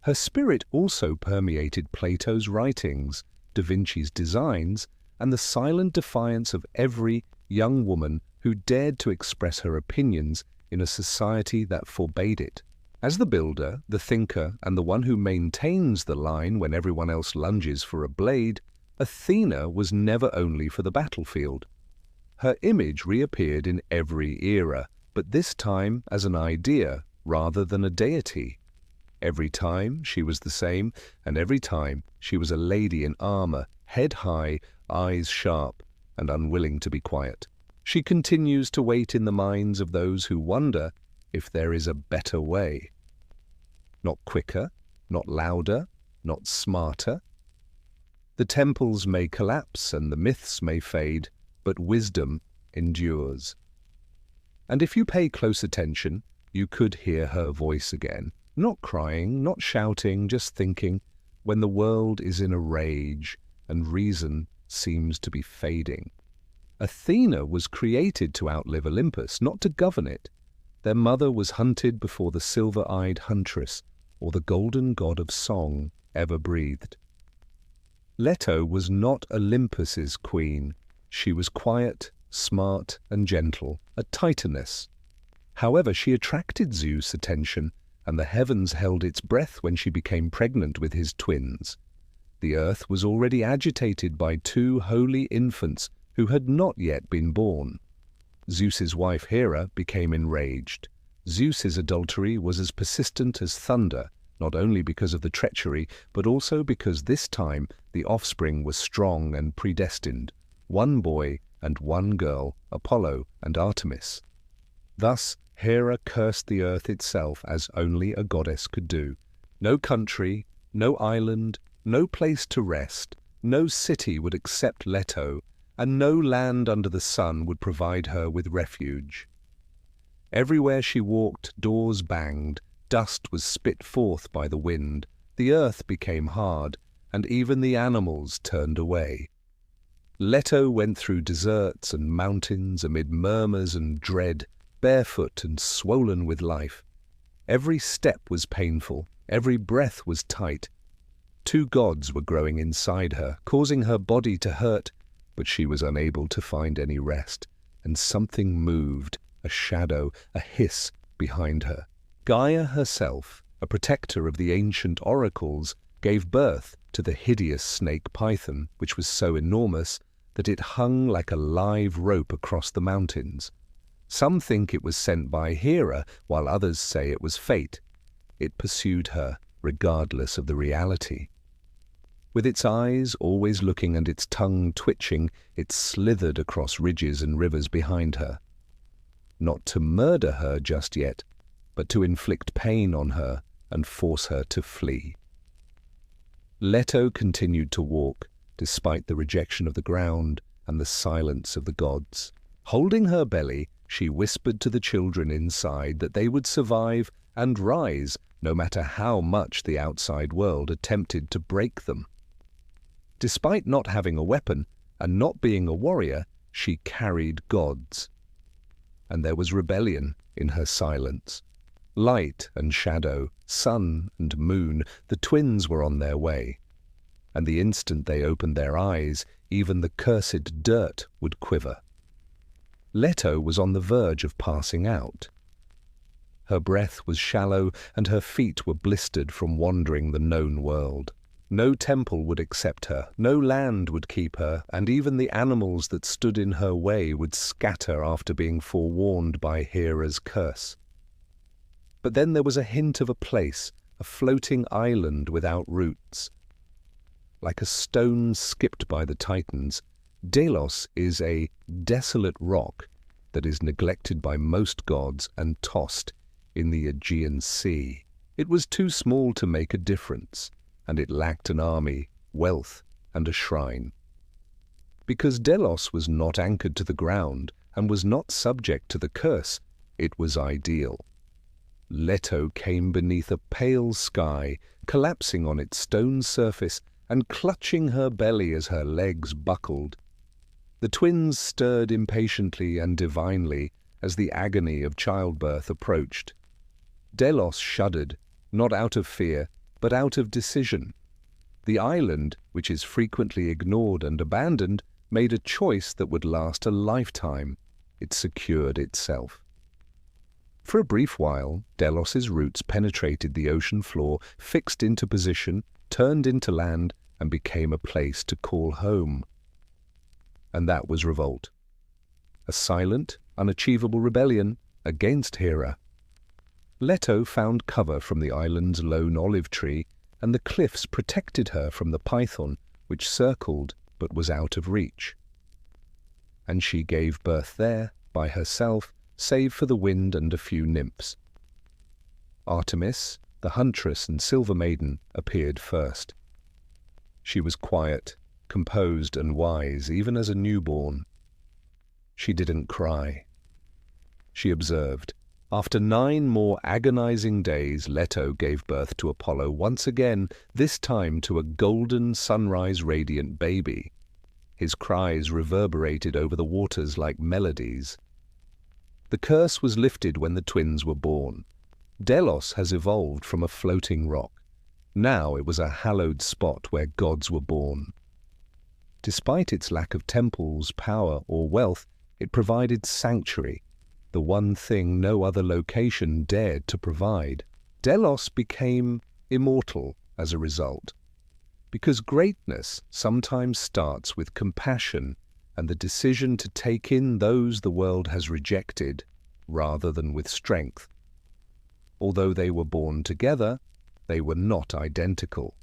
Speaker 1: Her spirit also permeated Plato's writings, Da Vinci's designs, and the silent defiance of every young woman who dared to express her opinions in a society that forbade it. As the builder, the thinker, and the one who maintains the line when everyone else lunges for a blade, Athena was never only for the battlefield. Her image reappeared in every era, but this time as an idea rather than a deity. Every time she was the same, and every time she was a lady in armor, head high, eyes sharp, and unwilling to be quiet. She continues to wait in the minds of those who wonder if there is a better way. Not quicker, not louder, not smarter. The temples may collapse and the myths may fade, but wisdom endures. And if you pay close attention, you could hear her voice again. Not crying, not shouting, just thinking, when the world is in a rage and reason seems to be fading. Athena was created to outlive Olympus, not to govern it. Their mother was hunted before the silver-eyed huntress, or the golden god of song, ever breathed. Leto was not Olympus's queen. She was quiet, smart, and gentle, a titaness. However, she attracted Zeus' attention, and the heavens held its breath when she became pregnant with his twins. The earth was already agitated by two holy infants who had not yet been born. Zeus's wife Hera became enraged. Zeus's adultery was as persistent as thunder, not only because of the treachery, but also because this time the offspring was strong and predestined, one boy and one girl, Apollo and Artemis. Thus, Hera cursed the earth itself as only a goddess could do. No country, no island, no place to rest, no city would accept Leto, and no land under the sun would provide her with refuge. Everywhere she walked, doors banged, dust was spit forth by the wind, the earth became hard, and even the animals turned away. Leto went through deserts and mountains amid murmurs and dread, barefoot and swollen with life. Every step was painful, every breath was tight. Two gods were growing inside her, causing her body to hurt, but she was unable to find any rest, and something moved, a shadow, a hiss behind her. Gaia herself, a protector of the ancient oracles, gave birth to the hideous snake python, which was so enormous that it hung like a live rope across the mountains. Some think it was sent by Hera, while others say it was fate. It pursued her, regardless of the reality. With its eyes always looking and its tongue twitching, it slithered across ridges and rivers behind her. Not to murder her just yet, but to inflict pain on her and force her to flee. Leto continued to walk, despite the rejection of the ground and the silence of the gods. Holding her belly, she whispered to the children inside that they would survive and rise no matter how much the outside world attempted to break them. Despite not having a weapon and not being a warrior, she carried gods. And there was rebellion in her silence. Light and shadow, sun and moon, the twins were on their way. And the instant they opened their eyes, even the cursed dirt would quiver. Leto was on the verge of passing out. Her breath was shallow and her feet were blistered from wandering the known world. No temple would accept her, no land would keep her, and even the animals that stood in her way would scatter after being forewarned by Hera's curse. But then there was a hint of a place, a floating island without roots. Like a stone skipped by the Titans, Delos is a desolate rock that is neglected by most gods and tossed in the Aegean Sea. It was too small to make a difference, and it lacked an army, wealth, and a shrine. Because Delos was not anchored to the ground and was not subject to the curse, it was ideal. Leto came beneath a pale sky, collapsing on its stone surface and clutching her belly as her legs buckled. The twins stirred impatiently and divinely as the agony of childbirth approached. Delos shuddered, not out of fear, but out of decision. The island, which is frequently ignored and abandoned, made a choice that would last a lifetime. It secured itself. For a brief while, Delos's roots penetrated the ocean floor, fixed into position, turned into land, and became a place to call home. And that was revolt. A silent, unachievable rebellion against Hera. Leto found cover from the island's lone olive tree, and the cliffs protected her from the python, which circled but was out of reach. And she gave birth there, by herself, save for the wind and a few nymphs. Artemis, the huntress and silver maiden, appeared first. She was quiet, composed and wise, even as a newborn. She didn't cry. She observed. After 9 more agonizing days, Leto gave birth to Apollo once again, this time to a golden sunrise-radiant baby. His cries reverberated over the waters like melodies. The curse was lifted when the twins were born. Delos has evolved from a floating rock. Now it was a hallowed spot where gods were born. Despite its lack of temples, power, or wealth, it provided sanctuary, the one thing no other location dared to provide. Delos became immortal as a result, because greatness sometimes starts with compassion and the decision to take in those the world has rejected, rather than with strength. Although they were born together, they were not identical.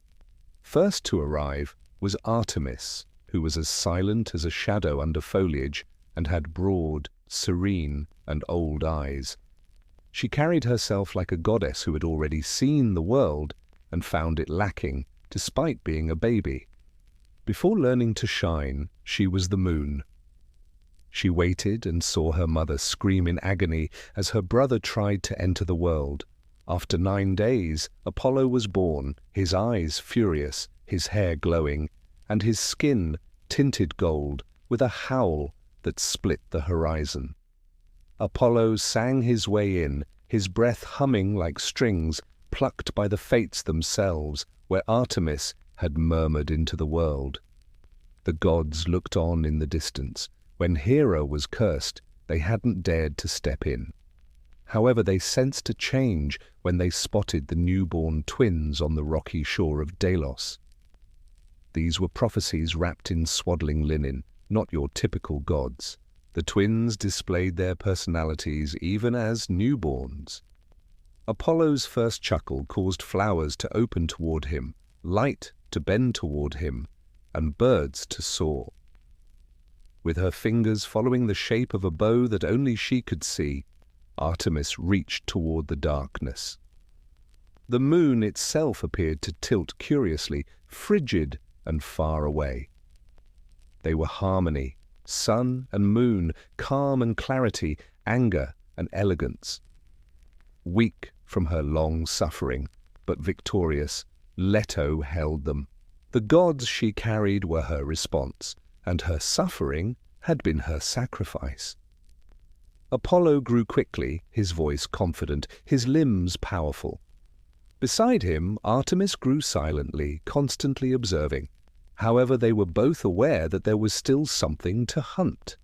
Speaker 1: First to arrive was Artemis, who was as silent as a shadow under foliage and had broad, serene, and old eyes. She carried herself like a goddess who had already seen the world and found it lacking, despite being a baby. Before learning to shine, she was the moon. She waited and saw her mother scream in agony as her brother tried to enter the world. After 9 days, Apollo was born, his eyes furious, his hair glowing, and his skin tinted gold, with a howl that split the horizon. Apollo sang his way in, his breath humming like strings plucked by the fates themselves, where Artemis had murmured into the world. The gods looked on in the distance. When Hera was cursed, they hadn't dared to step in. However, they sensed a change when they spotted the newborn twins on the rocky shore of Delos. These were prophecies wrapped in swaddling linen, not your typical gods. The twins displayed their personalities even as newborns. Apollo's first chuckle caused flowers to open toward him, light to bend toward him, and birds to soar. With her fingers following the shape of a bow that only she could see, Artemis reached toward the darkness. The moon itself appeared to tilt curiously, frigid and far away. They were harmony, sun and moon, calm and clarity, anger and elegance. Weak from her long suffering, but victorious, Leto held them. The gods she carried were her response, and her suffering had been her sacrifice. Apollo grew quickly, his voice confident, his limbs powerful. Beside him, Artemis grew silently, constantly observing. However, they were both aware that there was still something to hunt.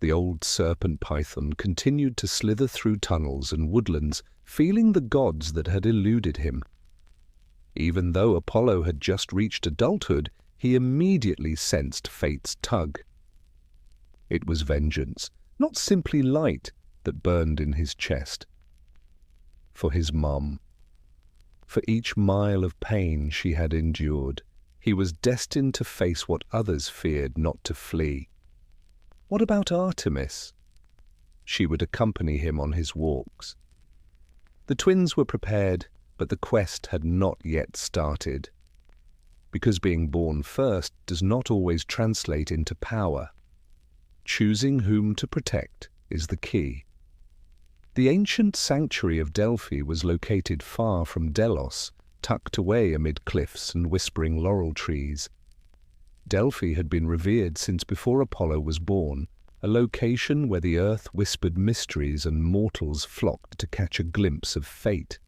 Speaker 1: The old serpent python continued to slither through tunnels and woodlands, feeling the gods that had eluded him. Even though Apollo had just reached adulthood, he immediately sensed fate's tug. It was vengeance, not simply light, that burned in his chest. for his mom. For each mile of pain she had endured, he was destined to face what others feared not to flee. What about Artemis? She would accompany him on his walks. The twins were prepared, but the quest had not yet started. Because being born first does not always translate into power. Choosing whom to protect is the key. The ancient sanctuary of Delphi was located far from Delos, tucked away amid cliffs and whispering laurel trees. Delphi had been revered since before Apollo was born, a location where the earth whispered mysteries and mortals flocked to catch a glimpse of fate.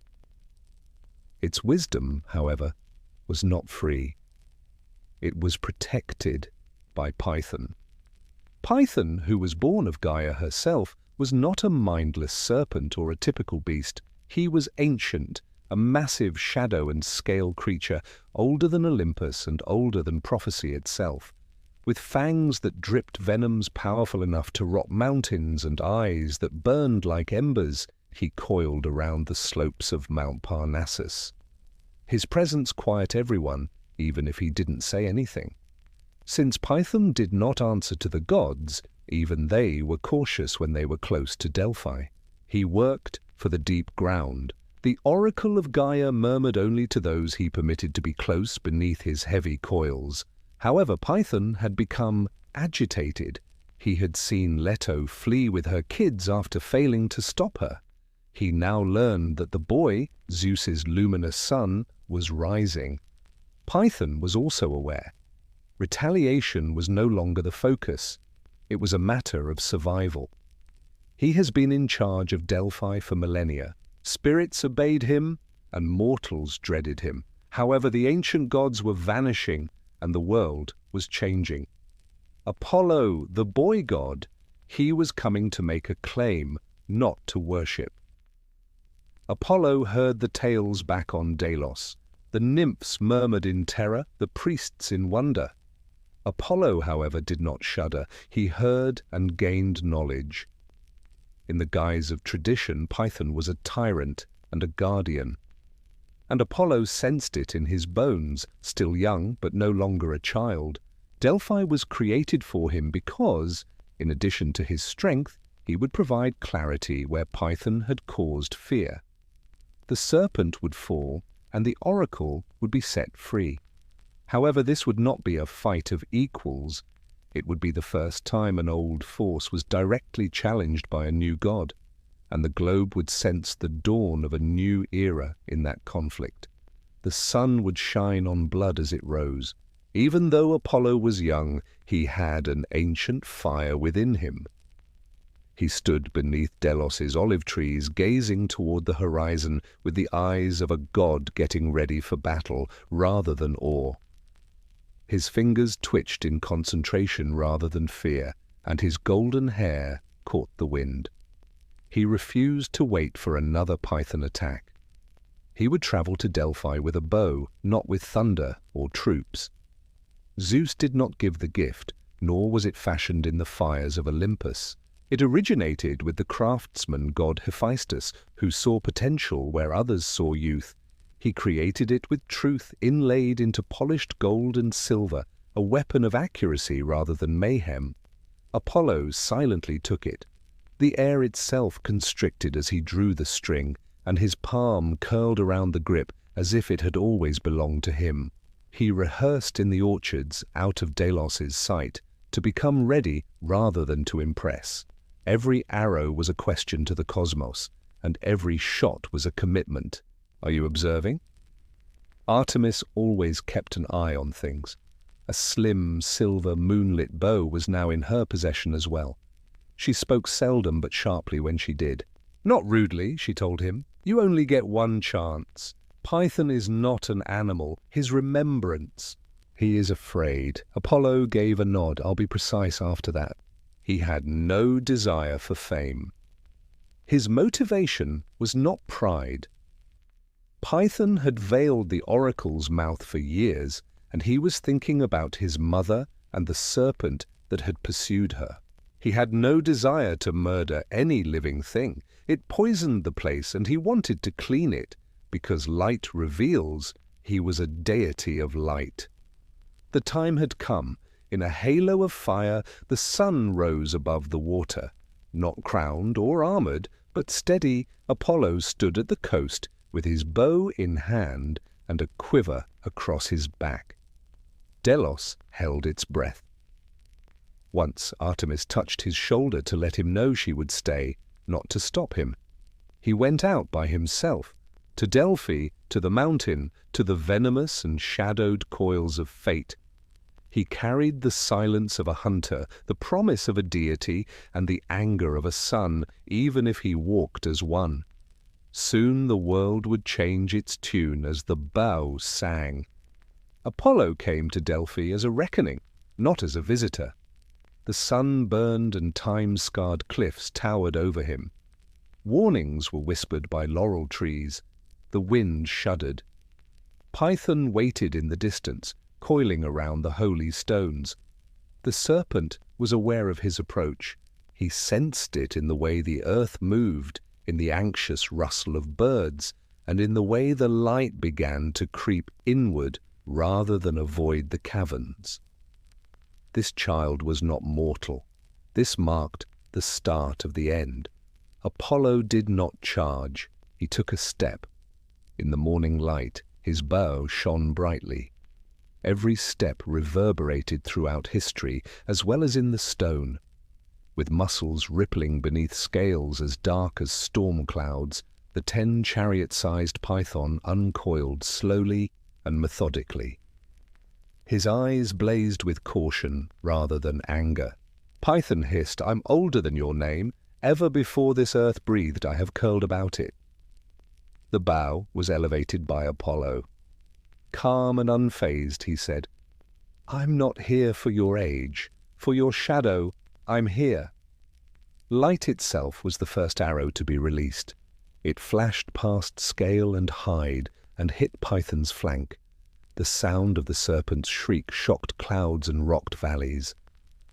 Speaker 1: Its wisdom, however, was not free. It was protected by Python. Python, who was born of Gaia herself, was not a mindless serpent or a typical beast. He was ancient, a massive shadow and scale creature, older than Olympus and older than prophecy itself. With fangs that dripped venoms powerful enough to rot mountains and eyes that burned like embers, he coiled around the slopes of Mount Parnassus. His presence quieted everyone, even if he didn't say anything. Since Python did not answer to the gods, even they were cautious when they were close to Delphi. He worked for the deep ground. The oracle of Gaia murmured only to those he permitted to be close beneath his heavy coils. However, Python had become agitated. He had seen Leto flee with her kids after failing to stop her. He now learned that the boy, Zeus's luminous son, was rising. Python was also aware. Retaliation was no longer the focus. It was a matter of survival. He has been in charge of Delphi for millennia. Spirits obeyed him, and mortals dreaded him. However, the ancient gods were vanishing, and the world was changing. Apollo, the boy god, he was coming to make a claim, not to worship. Apollo heard the tales back on Delos. The nymphs murmured in terror, the priests in wonder. Apollo, however, did not shudder. He heard and gained knowledge. In the guise of tradition, Python was a tyrant and a guardian. And Apollo sensed it in his bones, still young but no longer a child. Delphi was created for him because, in addition to his strength, he would provide clarity where Python had caused fear. The serpent would fall, and the oracle would be set free. However, this would not be a fight of equals. It would be the first time an old force was directly challenged by a new god, and the globe would sense the dawn of a new era in that conflict. The sun would shine on blood as it rose. Even though Apollo was young, he had an ancient fire within him. He stood beneath Delos's olive trees, gazing toward the horizon with the eyes of a god getting ready for battle rather than awe. His fingers twitched in concentration rather than fear, and his golden hair caught the wind. He refused to wait for another Python attack. He would travel to Delphi with a bow, not with thunder or troops. Zeus did not give the gift, nor was it fashioned in the fires of Olympus. It originated with the craftsman god Hephaestus, who saw potential where others saw youth. He created it with truth inlaid into polished gold and silver, a weapon of accuracy rather than mayhem. Apollo silently took it. The air itself constricted as he drew the string, and his palm curled around the grip as if it had always belonged to him. He rehearsed in the orchards out of Delos's sight, to become ready rather than to impress. Every arrow was a question to the cosmos, and every shot was a commitment. Are you observing? Artemis always kept an eye on things. A slim, silver, moonlit bow was now in her possession as well. She spoke seldom but sharply when she did. Not rudely, she told him. You only get one chance. Python is not an animal, his remembrance. He is afraid. Apollo gave a nod. I'll be precise after that. He had no desire for fame. His motivation was not pride. Python had veiled the oracle's mouth for years, and he was thinking about his mother and the serpent that had pursued her. He had no desire to murder any living thing. It poisoned the place, and he wanted to clean it, because light reveals he was a deity of light. The time had come. In a halo of fire, the sun rose above the water. Not crowned or armored, but steady, Apollo stood at the coast with his bow in hand and a quiver across his back. Delos held its breath. Once Artemis touched his shoulder to let him know she would stay, not to stop him. He went out by himself, to Delphi, to the mountain, to the venomous and shadowed coils of fate. He carried the silence of a hunter, the promise of a deity, and the anger of a sun, even if he walked as one. Soon the world would change its tune as the bow sang. Apollo came to Delphi as a reckoning, not as a visitor. The sun-burned and time-scarred cliffs towered over him. Warnings were whispered by laurel trees. The wind shuddered. Python waited in the distance, coiling around the holy stones. The serpent was aware of his approach. He sensed it in the way the earth moved, in the anxious rustle of birds, and in the way the light began to creep inward rather than avoid the caverns. This child was not mortal. This marked the start of the end. Apollo did not charge. He took a step. In the morning light, his bow shone brightly. Every step reverberated throughout history, as well as in the stone. With muscles rippling beneath scales as dark as storm clouds, the 10-chariot-sized python uncoiled slowly and methodically. His eyes blazed with caution rather than anger. Python hissed, "I'm older than your name. Ever before this earth breathed, I have curled about it." The bow was elevated by Apollo. Calm and unfazed, he said, "I'm not here for your age. For your shadow, I'm here." Light itself was the first arrow to be released. It flashed past scale and hide and hit Python's flank. The sound of the serpent's shriek shocked clouds and rocked valleys.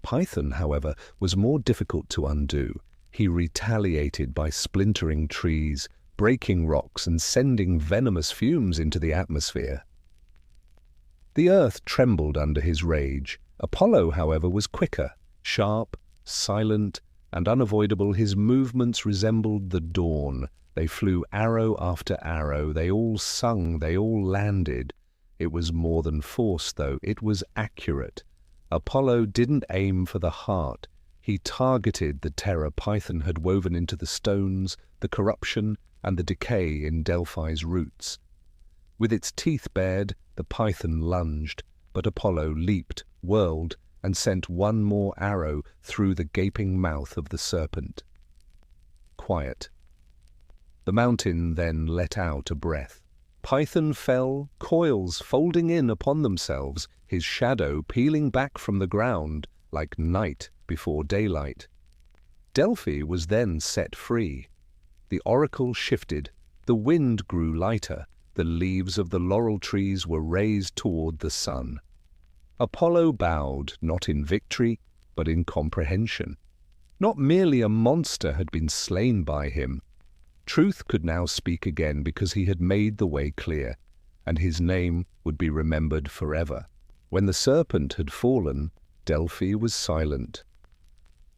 Speaker 1: Python, however, was more difficult to undo. He retaliated by splintering trees, breaking rocks, and sending venomous fumes into the atmosphere. The earth trembled under his rage. Apollo, however, was quicker, sharp, silent, and unavoidable. His movements resembled the dawn. They flew arrow after arrow. They all sung. They all landed. It was more than force, though. It was accurate. Apollo didn't aim for the heart. He targeted the terror Python had woven into the stones, the corruption, and the decay in Delphi's roots. With its teeth bared, the python lunged, but Apollo leaped, whirled, and sent one more arrow through the gaping mouth of the serpent. Quiet. The mountain then let out a breath. Python fell, coils folding in upon themselves, his shadow peeling back from the ground like night before daylight. Delphi was then set free. The oracle shifted, the wind grew lighter, the leaves of the laurel trees were raised toward the sun. Apollo bowed, not in victory, but in comprehension. Not merely a monster had been slain by him. Truth could now speak again because he had made the way clear, and his name would be remembered forever. When the serpent had fallen, Delphi was silent.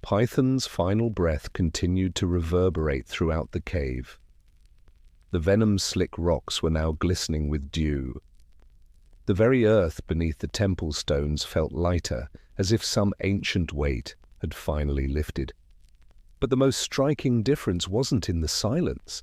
Speaker 1: Python's final breath continued to reverberate throughout the cave. The venom-slick rocks were now glistening with dew. The very earth beneath the temple stones felt lighter, as if some ancient weight had finally lifted. But the most striking difference wasn't in the silence,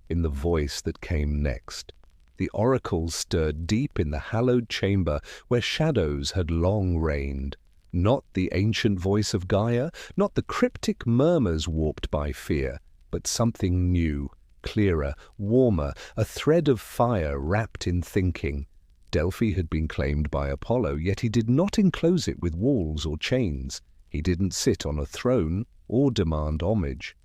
Speaker 1: in the voice that came next. The oracle stirred deep in the hallowed chamber where shadows had long reigned. Not the ancient voice of Gaia, not the cryptic murmurs warped by fear, but something new, clearer, warmer, a thread of fire wrapped in thinking. Delphi had been claimed by Apollo, yet he did not enclose it with walls or chains. He didn't sit on a throne or demand homage.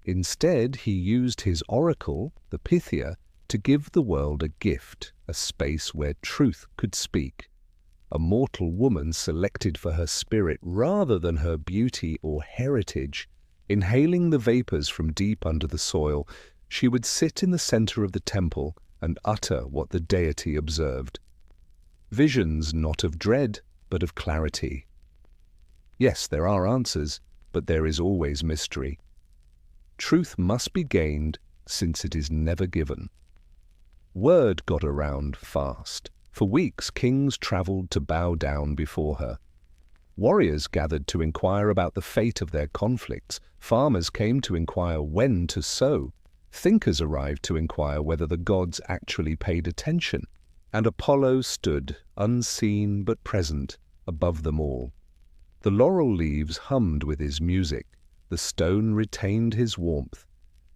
Speaker 1: Instead, he used his oracle, the Pythia, to give the world a gift, a space where truth could speak. a mortal woman selected for her spirit rather than her beauty or heritage. Inhaling the vapors from deep under the soil, she would sit in the center of the temple and utter what the deity observed. Visions not of dread, but of clarity. Yes, there are answers, but there is always mystery. Truth must be gained, since it is never given. Word got around fast. For weeks, kings traveled to bow down before her. Warriors gathered to inquire about the fate of their conflicts. Farmers came to inquire when to sow. Thinkers arrived to inquire whether the gods actually paid attention. And Apollo stood, unseen but present, above them all. The laurel leaves hummed with his music, the stone retained his warmth,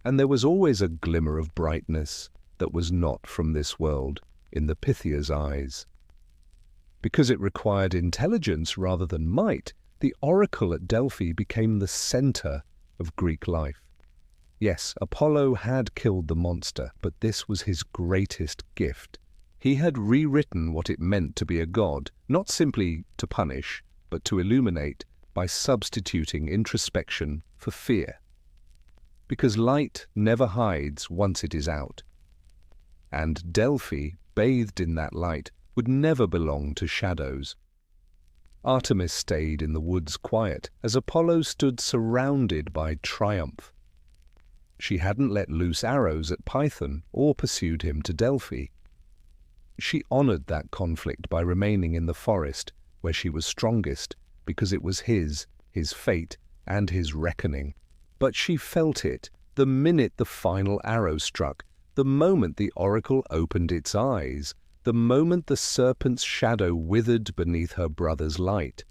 Speaker 1: and there was always a glimmer of brightness that was not from this world in the Pythia's eyes. Because it required intelligence rather than might, the oracle at Delphi became the center of Greek life. Yes, Apollo had killed the monster, but this was his greatest gift. He had rewritten what it meant to be a god, not simply to punish, but to illuminate by substituting introspection for fear. Because light never hides once it is out. And Delphi, bathed in that light, would never belong to shadows. Artemis stayed in the woods quiet as Apollo stood surrounded by triumph. She hadn't let loose arrows at Python or pursued him to Delphi. She honored that conflict by remaining in the forest where she was strongest, because it was his fate, and his reckoning. But she felt it the minute the final arrow struck, the moment the oracle opened its eyes, the moment the serpent's shadow withered beneath her brother's light.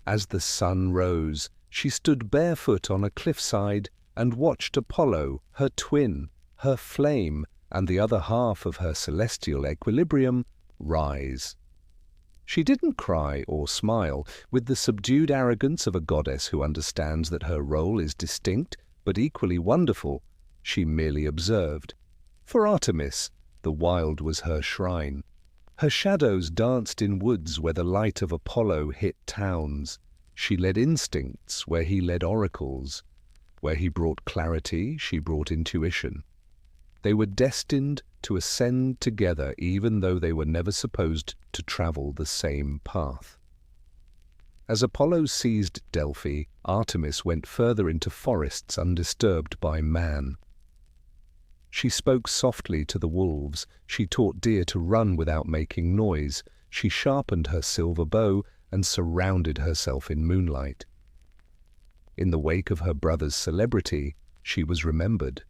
Speaker 1: As the sun rose, she stood barefoot on a cliffside and watched Apollo, her twin, her flame, and the other half of her celestial equilibrium rise. She didn't cry or smile with the subdued arrogance of a goddess who understands that her role is distinct but equally wonderful. She merely observed. For Artemis, the wild was her shrine. Her shadows danced in woods where the light of Apollo hit towns. She led instincts where he led oracles. Where he brought clarity, she brought intuition. They were destined to ascend together even though they were never supposed to travel the same path. As Apollo seized Delphi, Artemis went further into forests undisturbed by man. She spoke softly to the wolves. She taught deer to run without making noise. She sharpened her silver bow and surrounded herself in moonlight. In the wake of her brother's celebrity, she was remembered.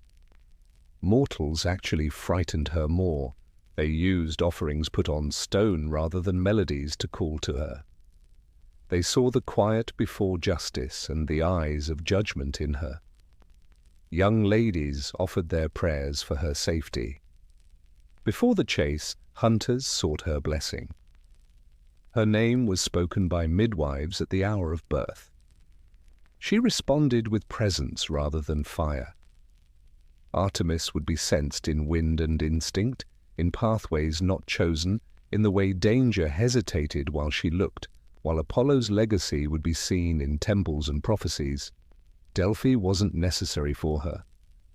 Speaker 1: Mortals actually frightened her more. They used offerings put on stone rather than melodies to call to her. They saw the quiet before justice and the eyes of judgment in her. Young ladies offered their prayers for her safety. Before the chase, hunters sought her blessing. Her name was spoken by midwives at the hour of birth. She responded with presence rather than fire. Artemis would be sensed in wind and instinct, in pathways not chosen, in the way danger hesitated while she looked, while Apollo's legacy would be seen in temples and prophecies. Delphi wasn't necessary for her.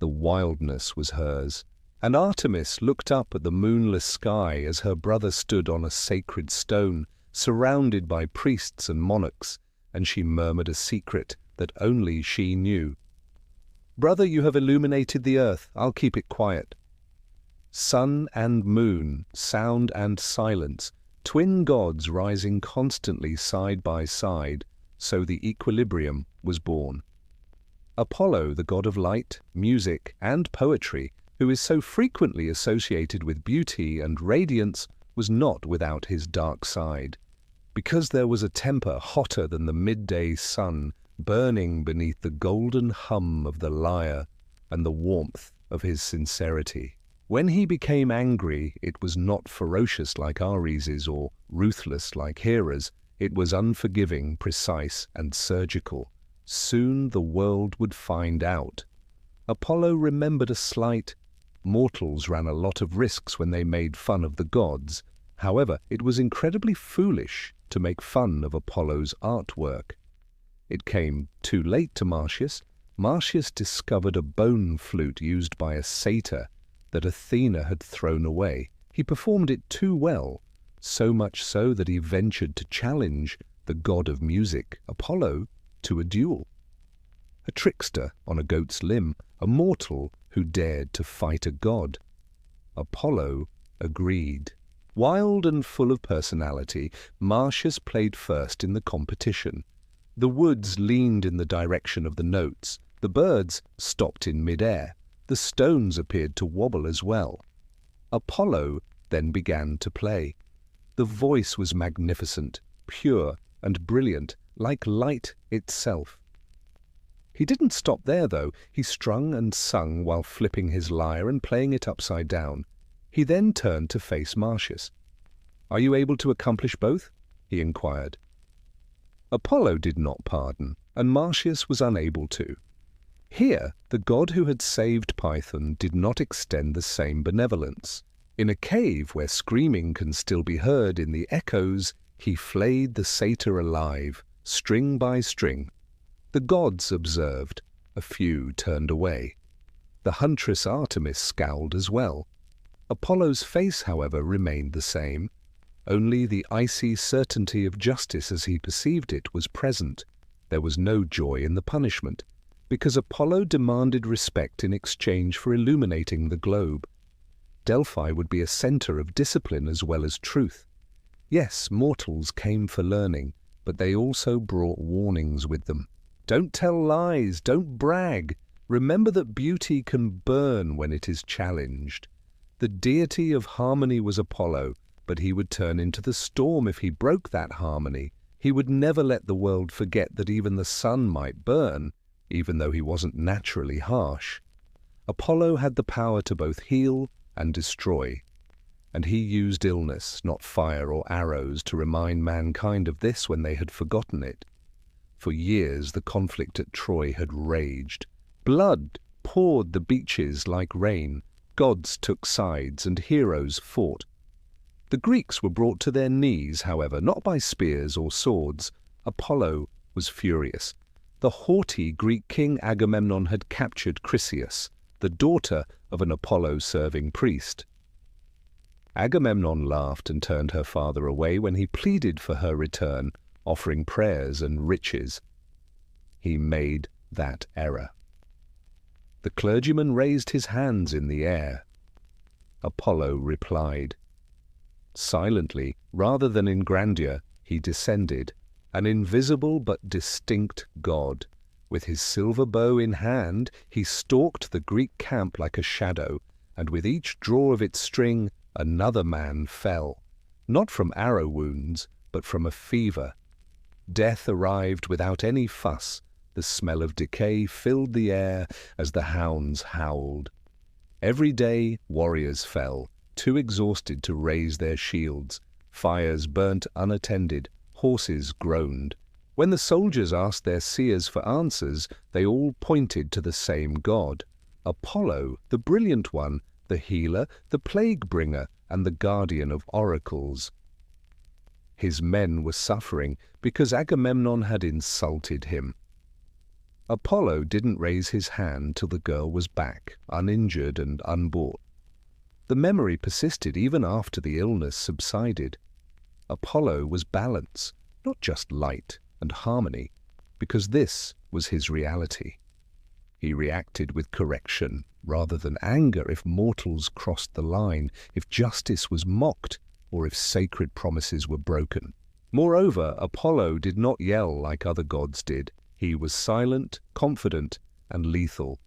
Speaker 1: The wildness was hers. And Artemis looked up at the moonless sky as her brother stood on a sacred stone, surrounded by priests and monarchs, and she murmured a secret that only she knew. "Brother, you have illuminated the earth. I'll keep it quiet." Sun and moon, sound and silence, twin gods rising constantly side by side, so the equilibrium was born. Apollo, the god of light, music, and poetry, who is so frequently associated with beauty and radiance, was not without his dark side. Because there was a temper hotter than the midday sun, burning beneath the golden hum of the lyre and the warmth of his sincerity. When he became angry, it was not ferocious like Ares's or ruthless like Hera's. It was unforgiving, precise, and surgical. Soon the world would find out. Apollo remembered a slight. Mortals ran a lot of risks when they made fun of the gods. However, it was incredibly foolish to make fun of Apollo's artwork. It came too late to Marsyas. Marsyas discovered a bone flute used by a satyr that Athena had thrown away. He performed it too well, so much so that he ventured to challenge the god of music, Apollo, to a duel. A trickster on a goat's limb, a mortal who dared to fight a god. Apollo agreed. Wild and full of personality, Marsyas played first in the competition. The woods leaned in the direction of the notes, the birds stopped in mid-air, the stones appeared to wobble as well. Apollo then began to play. The voice was magnificent, pure and brilliant, like light itself. He didn't stop there, though. He strung and sung while flipping his lyre and playing it upside down. He then turned to face Marsyas. "Are you able to accomplish both?" he inquired. Apollo did not pardon, and Marsyas was unable to. Here, the god who had saved Python did not extend the same benevolence. In a cave where screaming can still be heard in the echoes, he flayed the satyr alive, string by string. The gods observed. A few turned away. The huntress Artemis scowled as well. Apollo's face, however, remained the same. Only the icy certainty of justice as he perceived it was present. There was no joy in the punishment, because Apollo demanded respect in exchange for illuminating the globe. Delphi would be a center of discipline as well as truth. Yes, mortals came for learning, but they also brought warnings with them. Don't tell lies, don't brag. Remember that beauty can burn when it is challenged. The deity of harmony was Apollo, but he would turn into the storm if he broke that harmony. He would never let the world forget that even the sun might burn, even though he wasn't naturally harsh. Apollo had the power to both heal and destroy, and he used illness, not fire or arrows, to remind mankind of this when they had forgotten it. For years the conflict at Troy had raged. Blood poured the beaches like rain. Gods took sides and heroes fought. The Greeks were brought to their knees, however, not by spears or swords. Apollo was furious. The haughty Greek king Agamemnon had captured Chryseis, the daughter of an Apollo-serving priest. Agamemnon laughed and turned her father away when he pleaded for her return, offering prayers and riches. He made that error. The clergyman raised his hands in the air. Apollo replied. Silently, rather than in grandeur, he descended, an invisible but distinct god. With his silver bow in hand, he stalked the Greek camp like a shadow, and with each draw of its string, another man fell, not from arrow wounds, but from a fever. Death arrived without any fuss. The smell of decay filled the air as the hounds howled. Every day warriors fell, too exhausted to raise their shields. Fires burnt unattended, horses groaned. When the soldiers asked their seers for answers, they all pointed to the same god. Apollo, the brilliant one, the healer, the plague bringer, and the guardian of oracles. His men were suffering because Agamemnon had insulted him. Apollo didn't raise his hand till the girl was back, uninjured and unbought. The memory persisted even after the illness subsided. Apollo was balance, not just light and harmony, because this was his reality. He reacted with correction rather than anger if mortals crossed the line, if justice was mocked, or if sacred promises were broken. Moreover, Apollo did not yell like other gods did. He was silent, confident, and lethal.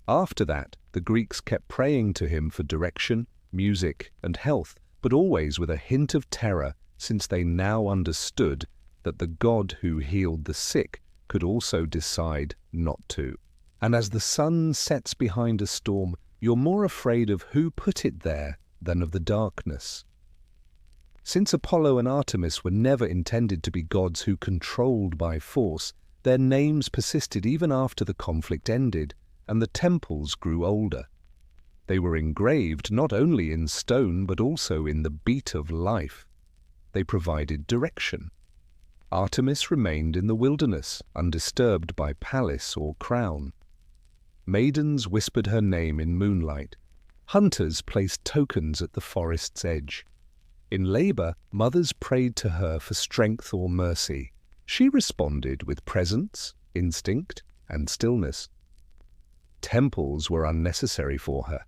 Speaker 1: After that, the Greeks kept praying to him for direction, music, and health, but always with a hint of terror, since they now understood that the god who healed the sick could also decide not to. And as the sun sets behind a storm, you're more afraid of who put it there than of the darkness. Since Apollo and Artemis were never intended to be gods who controlled by force, their names persisted even after the conflict ended, and the temples grew older. They were engraved not only in stone but also in the beat of life. They provided direction. Artemis remained in the wilderness, undisturbed by palace or crown. Maidens whispered her name in moonlight. Hunters placed tokens at the forest's edge. In labor, mothers prayed to her for strength or mercy. She responded with presence, instinct, and stillness. Temples were unnecessary for her.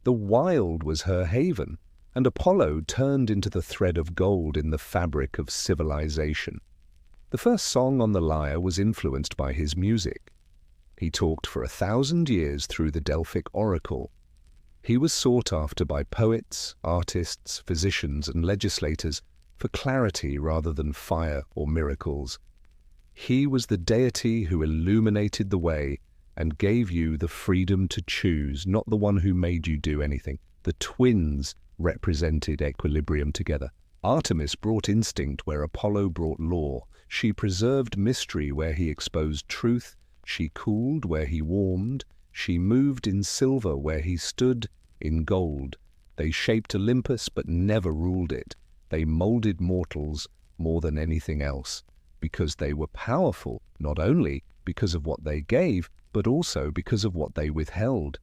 Speaker 1: The wild was her haven, and Apollo turned into the thread of gold in the fabric of civilization. The first song on the lyre was influenced by his music. He talked for 1,000 years through the Delphic oracle. He was sought after by poets, artists, physicians, and legislators for clarity rather than fire or miracles. He was the deity who illuminated the way and gave you the freedom to choose, not the one who made you do anything. The twins represented equilibrium together. Artemis brought instinct where Apollo brought law. She preserved mystery where he exposed truth. She cooled where he warmed. She moved in silver where he stood in gold. They shaped Olympus but never ruled it. They molded mortals more than anything else, because they were powerful, not only because of what they gave, but also because of what they withheld.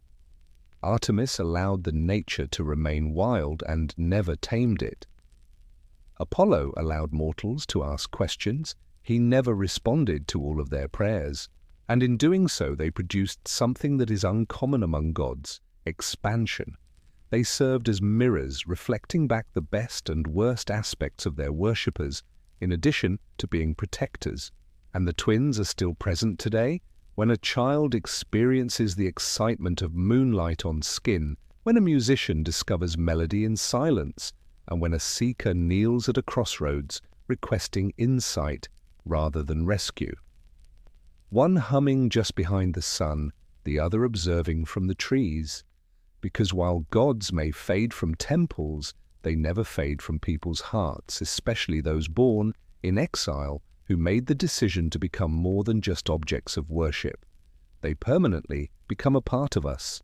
Speaker 1: Artemis allowed the nature to remain wild and never tamed it. Apollo allowed mortals to ask questions. He never responded to all of their prayers. And in doing so, they produced something that is uncommon among gods: expansion. They served as mirrors, reflecting back the best and worst aspects of their worshippers, in addition to being protectors. And the twins are still present today. When a child experiences the excitement of moonlight on skin, when a musician discovers melody in silence, and when a seeker kneels at a crossroads, requesting insight rather than rescue. One humming just behind the sun, the other observing from the trees. Because while gods may fade from temples, they never fade from people's hearts, especially those born in exile who made the decision to become more than just objects of worship. They permanently become a part of us.